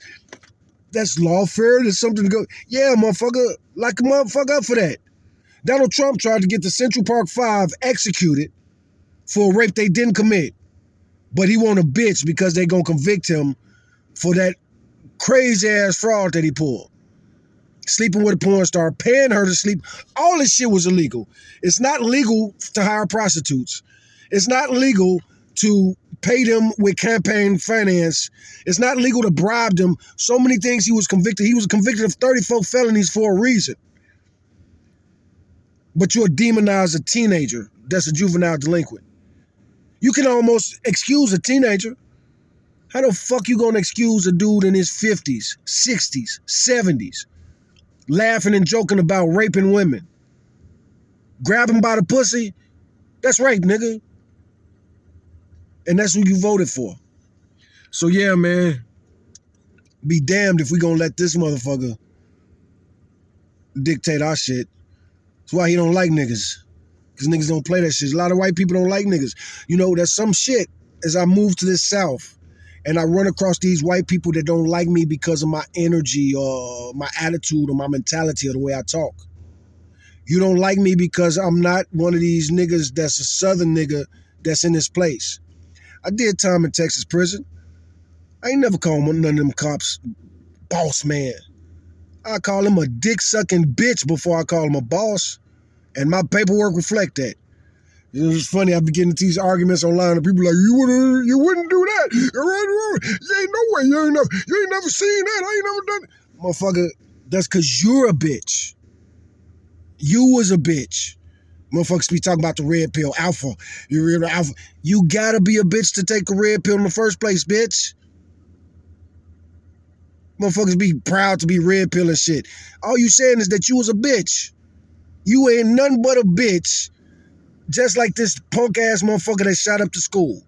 lawfare? That's something to go, yeah, motherfucker, lock a motherfucker up for that. Donald Trump tried to get the Central Park 5 executed for a rape they didn't commit. But he want a bitch because they gonna convict him for that crazy ass fraud that he pulled. Sleeping with a porn star, paying her to sleep. All this shit was illegal. It's not legal to hire prostitutes. It's not legal to pay them with campaign finance. It's not legal to bribe them. So many things he was convicted. He was convicted of 34 felonies for a reason. But you'll demonize a teenager that's a juvenile delinquent. You can almost excuse a teenager. How the fuck you gonna excuse a dude in his 50s, 60s, 70s, laughing and joking about raping women? Grab him by the pussy That's rape, nigga. And that's who you voted for. So yeah, man, be damned if we gonna let this motherfucker dictate our shit. That's why he don't like niggas. Because niggas don't play that shit. A lot of white people don't like niggas. You know, there's some shit as I move to this South and I run across these white people that don't like me because of my energy or my attitude or my mentality or the way I talk. You don't like me because I'm not one of these niggas that's a Southern nigga that's in this place. I did time in Texas prison. I ain't never called none of them cops boss man. I call him a dick-sucking bitch before I call him a boss. And my paperwork reflect that. It was funny, I be getting into these arguments online and people like, you wouldn't do that. You ain't no way, you ain't never seen that. I ain't never done it. Motherfucker, that's because you're a bitch. You was a bitch. Motherfuckers be talking about the red pill, alpha. You're alpha. You gotta be a bitch to take a red pill in the first place, bitch. Motherfuckers be proud to be red pill and shit. All you saying is that you was a bitch. You ain't nothing but a bitch. Just like this punk ass motherfucker that shot up the school.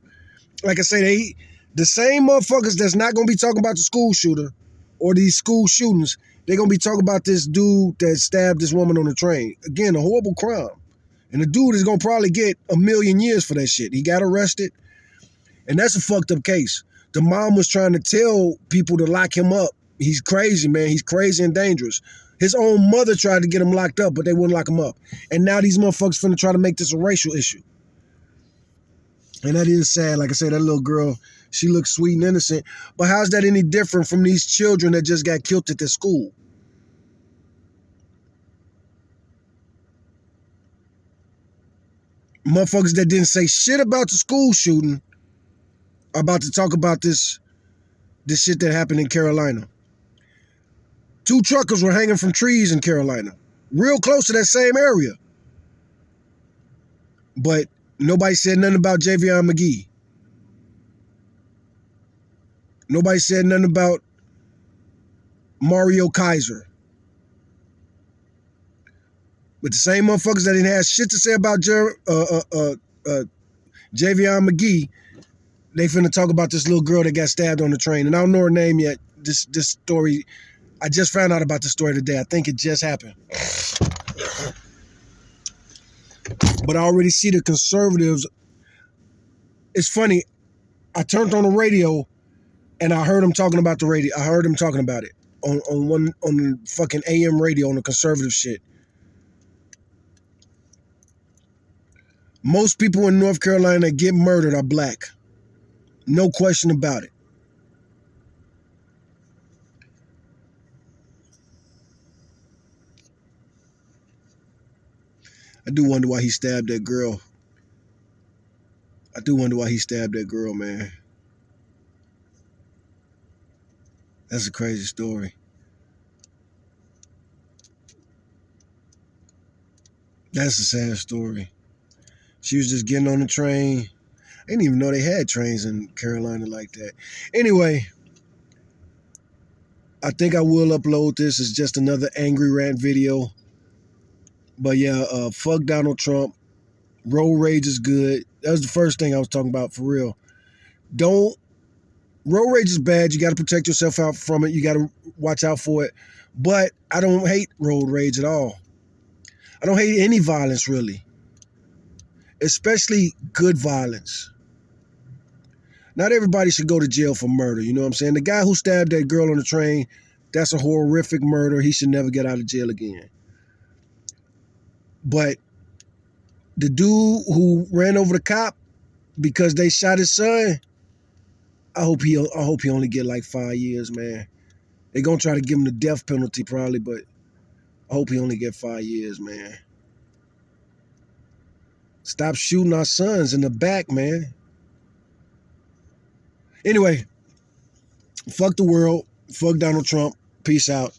Like I say, the same motherfuckers that's not gonna be talking about the school shooter or these school shootings, they're gonna be talking about this dude that stabbed this woman on the train. Again, a horrible crime. And the dude is gonna probably get 1 million years for that shit. He got arrested. And that's a fucked up case. The mom was trying to tell people to lock him up. He's crazy, man. He's crazy and dangerous. His own mother tried to get him locked up, but they wouldn't lock him up. And now these motherfuckers finna try to make this a racial issue. And that is sad. Like I said, that little girl, she looks sweet and innocent. But how's that any different from these children that just got killed at their school? Motherfuckers that didn't say shit about the school shooting are about to talk about this shit that happened in Carolina. 2 truckers were hanging from trees in Carolina, real close to that same area. But nobody said nothing about Javion McGee. Nobody said nothing about Mario Kaiser. But the same motherfuckers that didn't have shit to say about Javion McGee, they finna talk about this little girl that got stabbed on the train. And I don't know her name yet. This story, I just found out about the story today. I think it just happened. But I already see the conservatives. It's funny. I turned on the radio and I heard them talking about the radio. I heard them talking about it on the fucking AM radio on the conservative shit. Most people in North Carolina that get murdered are black. No question about it. I do wonder why he stabbed that girl. Man. That's a crazy story. That's a sad story. She was just getting on the train. I didn't even know they had trains in Carolina like that. Anyway, I think I will upload this. It's just another angry rant video. But yeah, fuck Donald Trump. Road rage is good. That was the first thing I was talking about, for real. Road rage is bad. You got to protect yourself out from it. You got to watch out for it. But I don't hate road rage at all. I don't hate any violence, really. Especially good violence. Not everybody should go to jail for murder, you know what I'm saying? The guy who stabbed that girl on the train, that's a horrific murder. He should never get out of jail again. But the dude who ran over the cop because they shot his son, I hope he only get like 5 years, man. They're gonna try to give him the death penalty probably, but I hope he only get 5 years, man. Stop shooting our sons in the back, man. Anyway, fuck the world. Fuck Donald Trump. Peace out.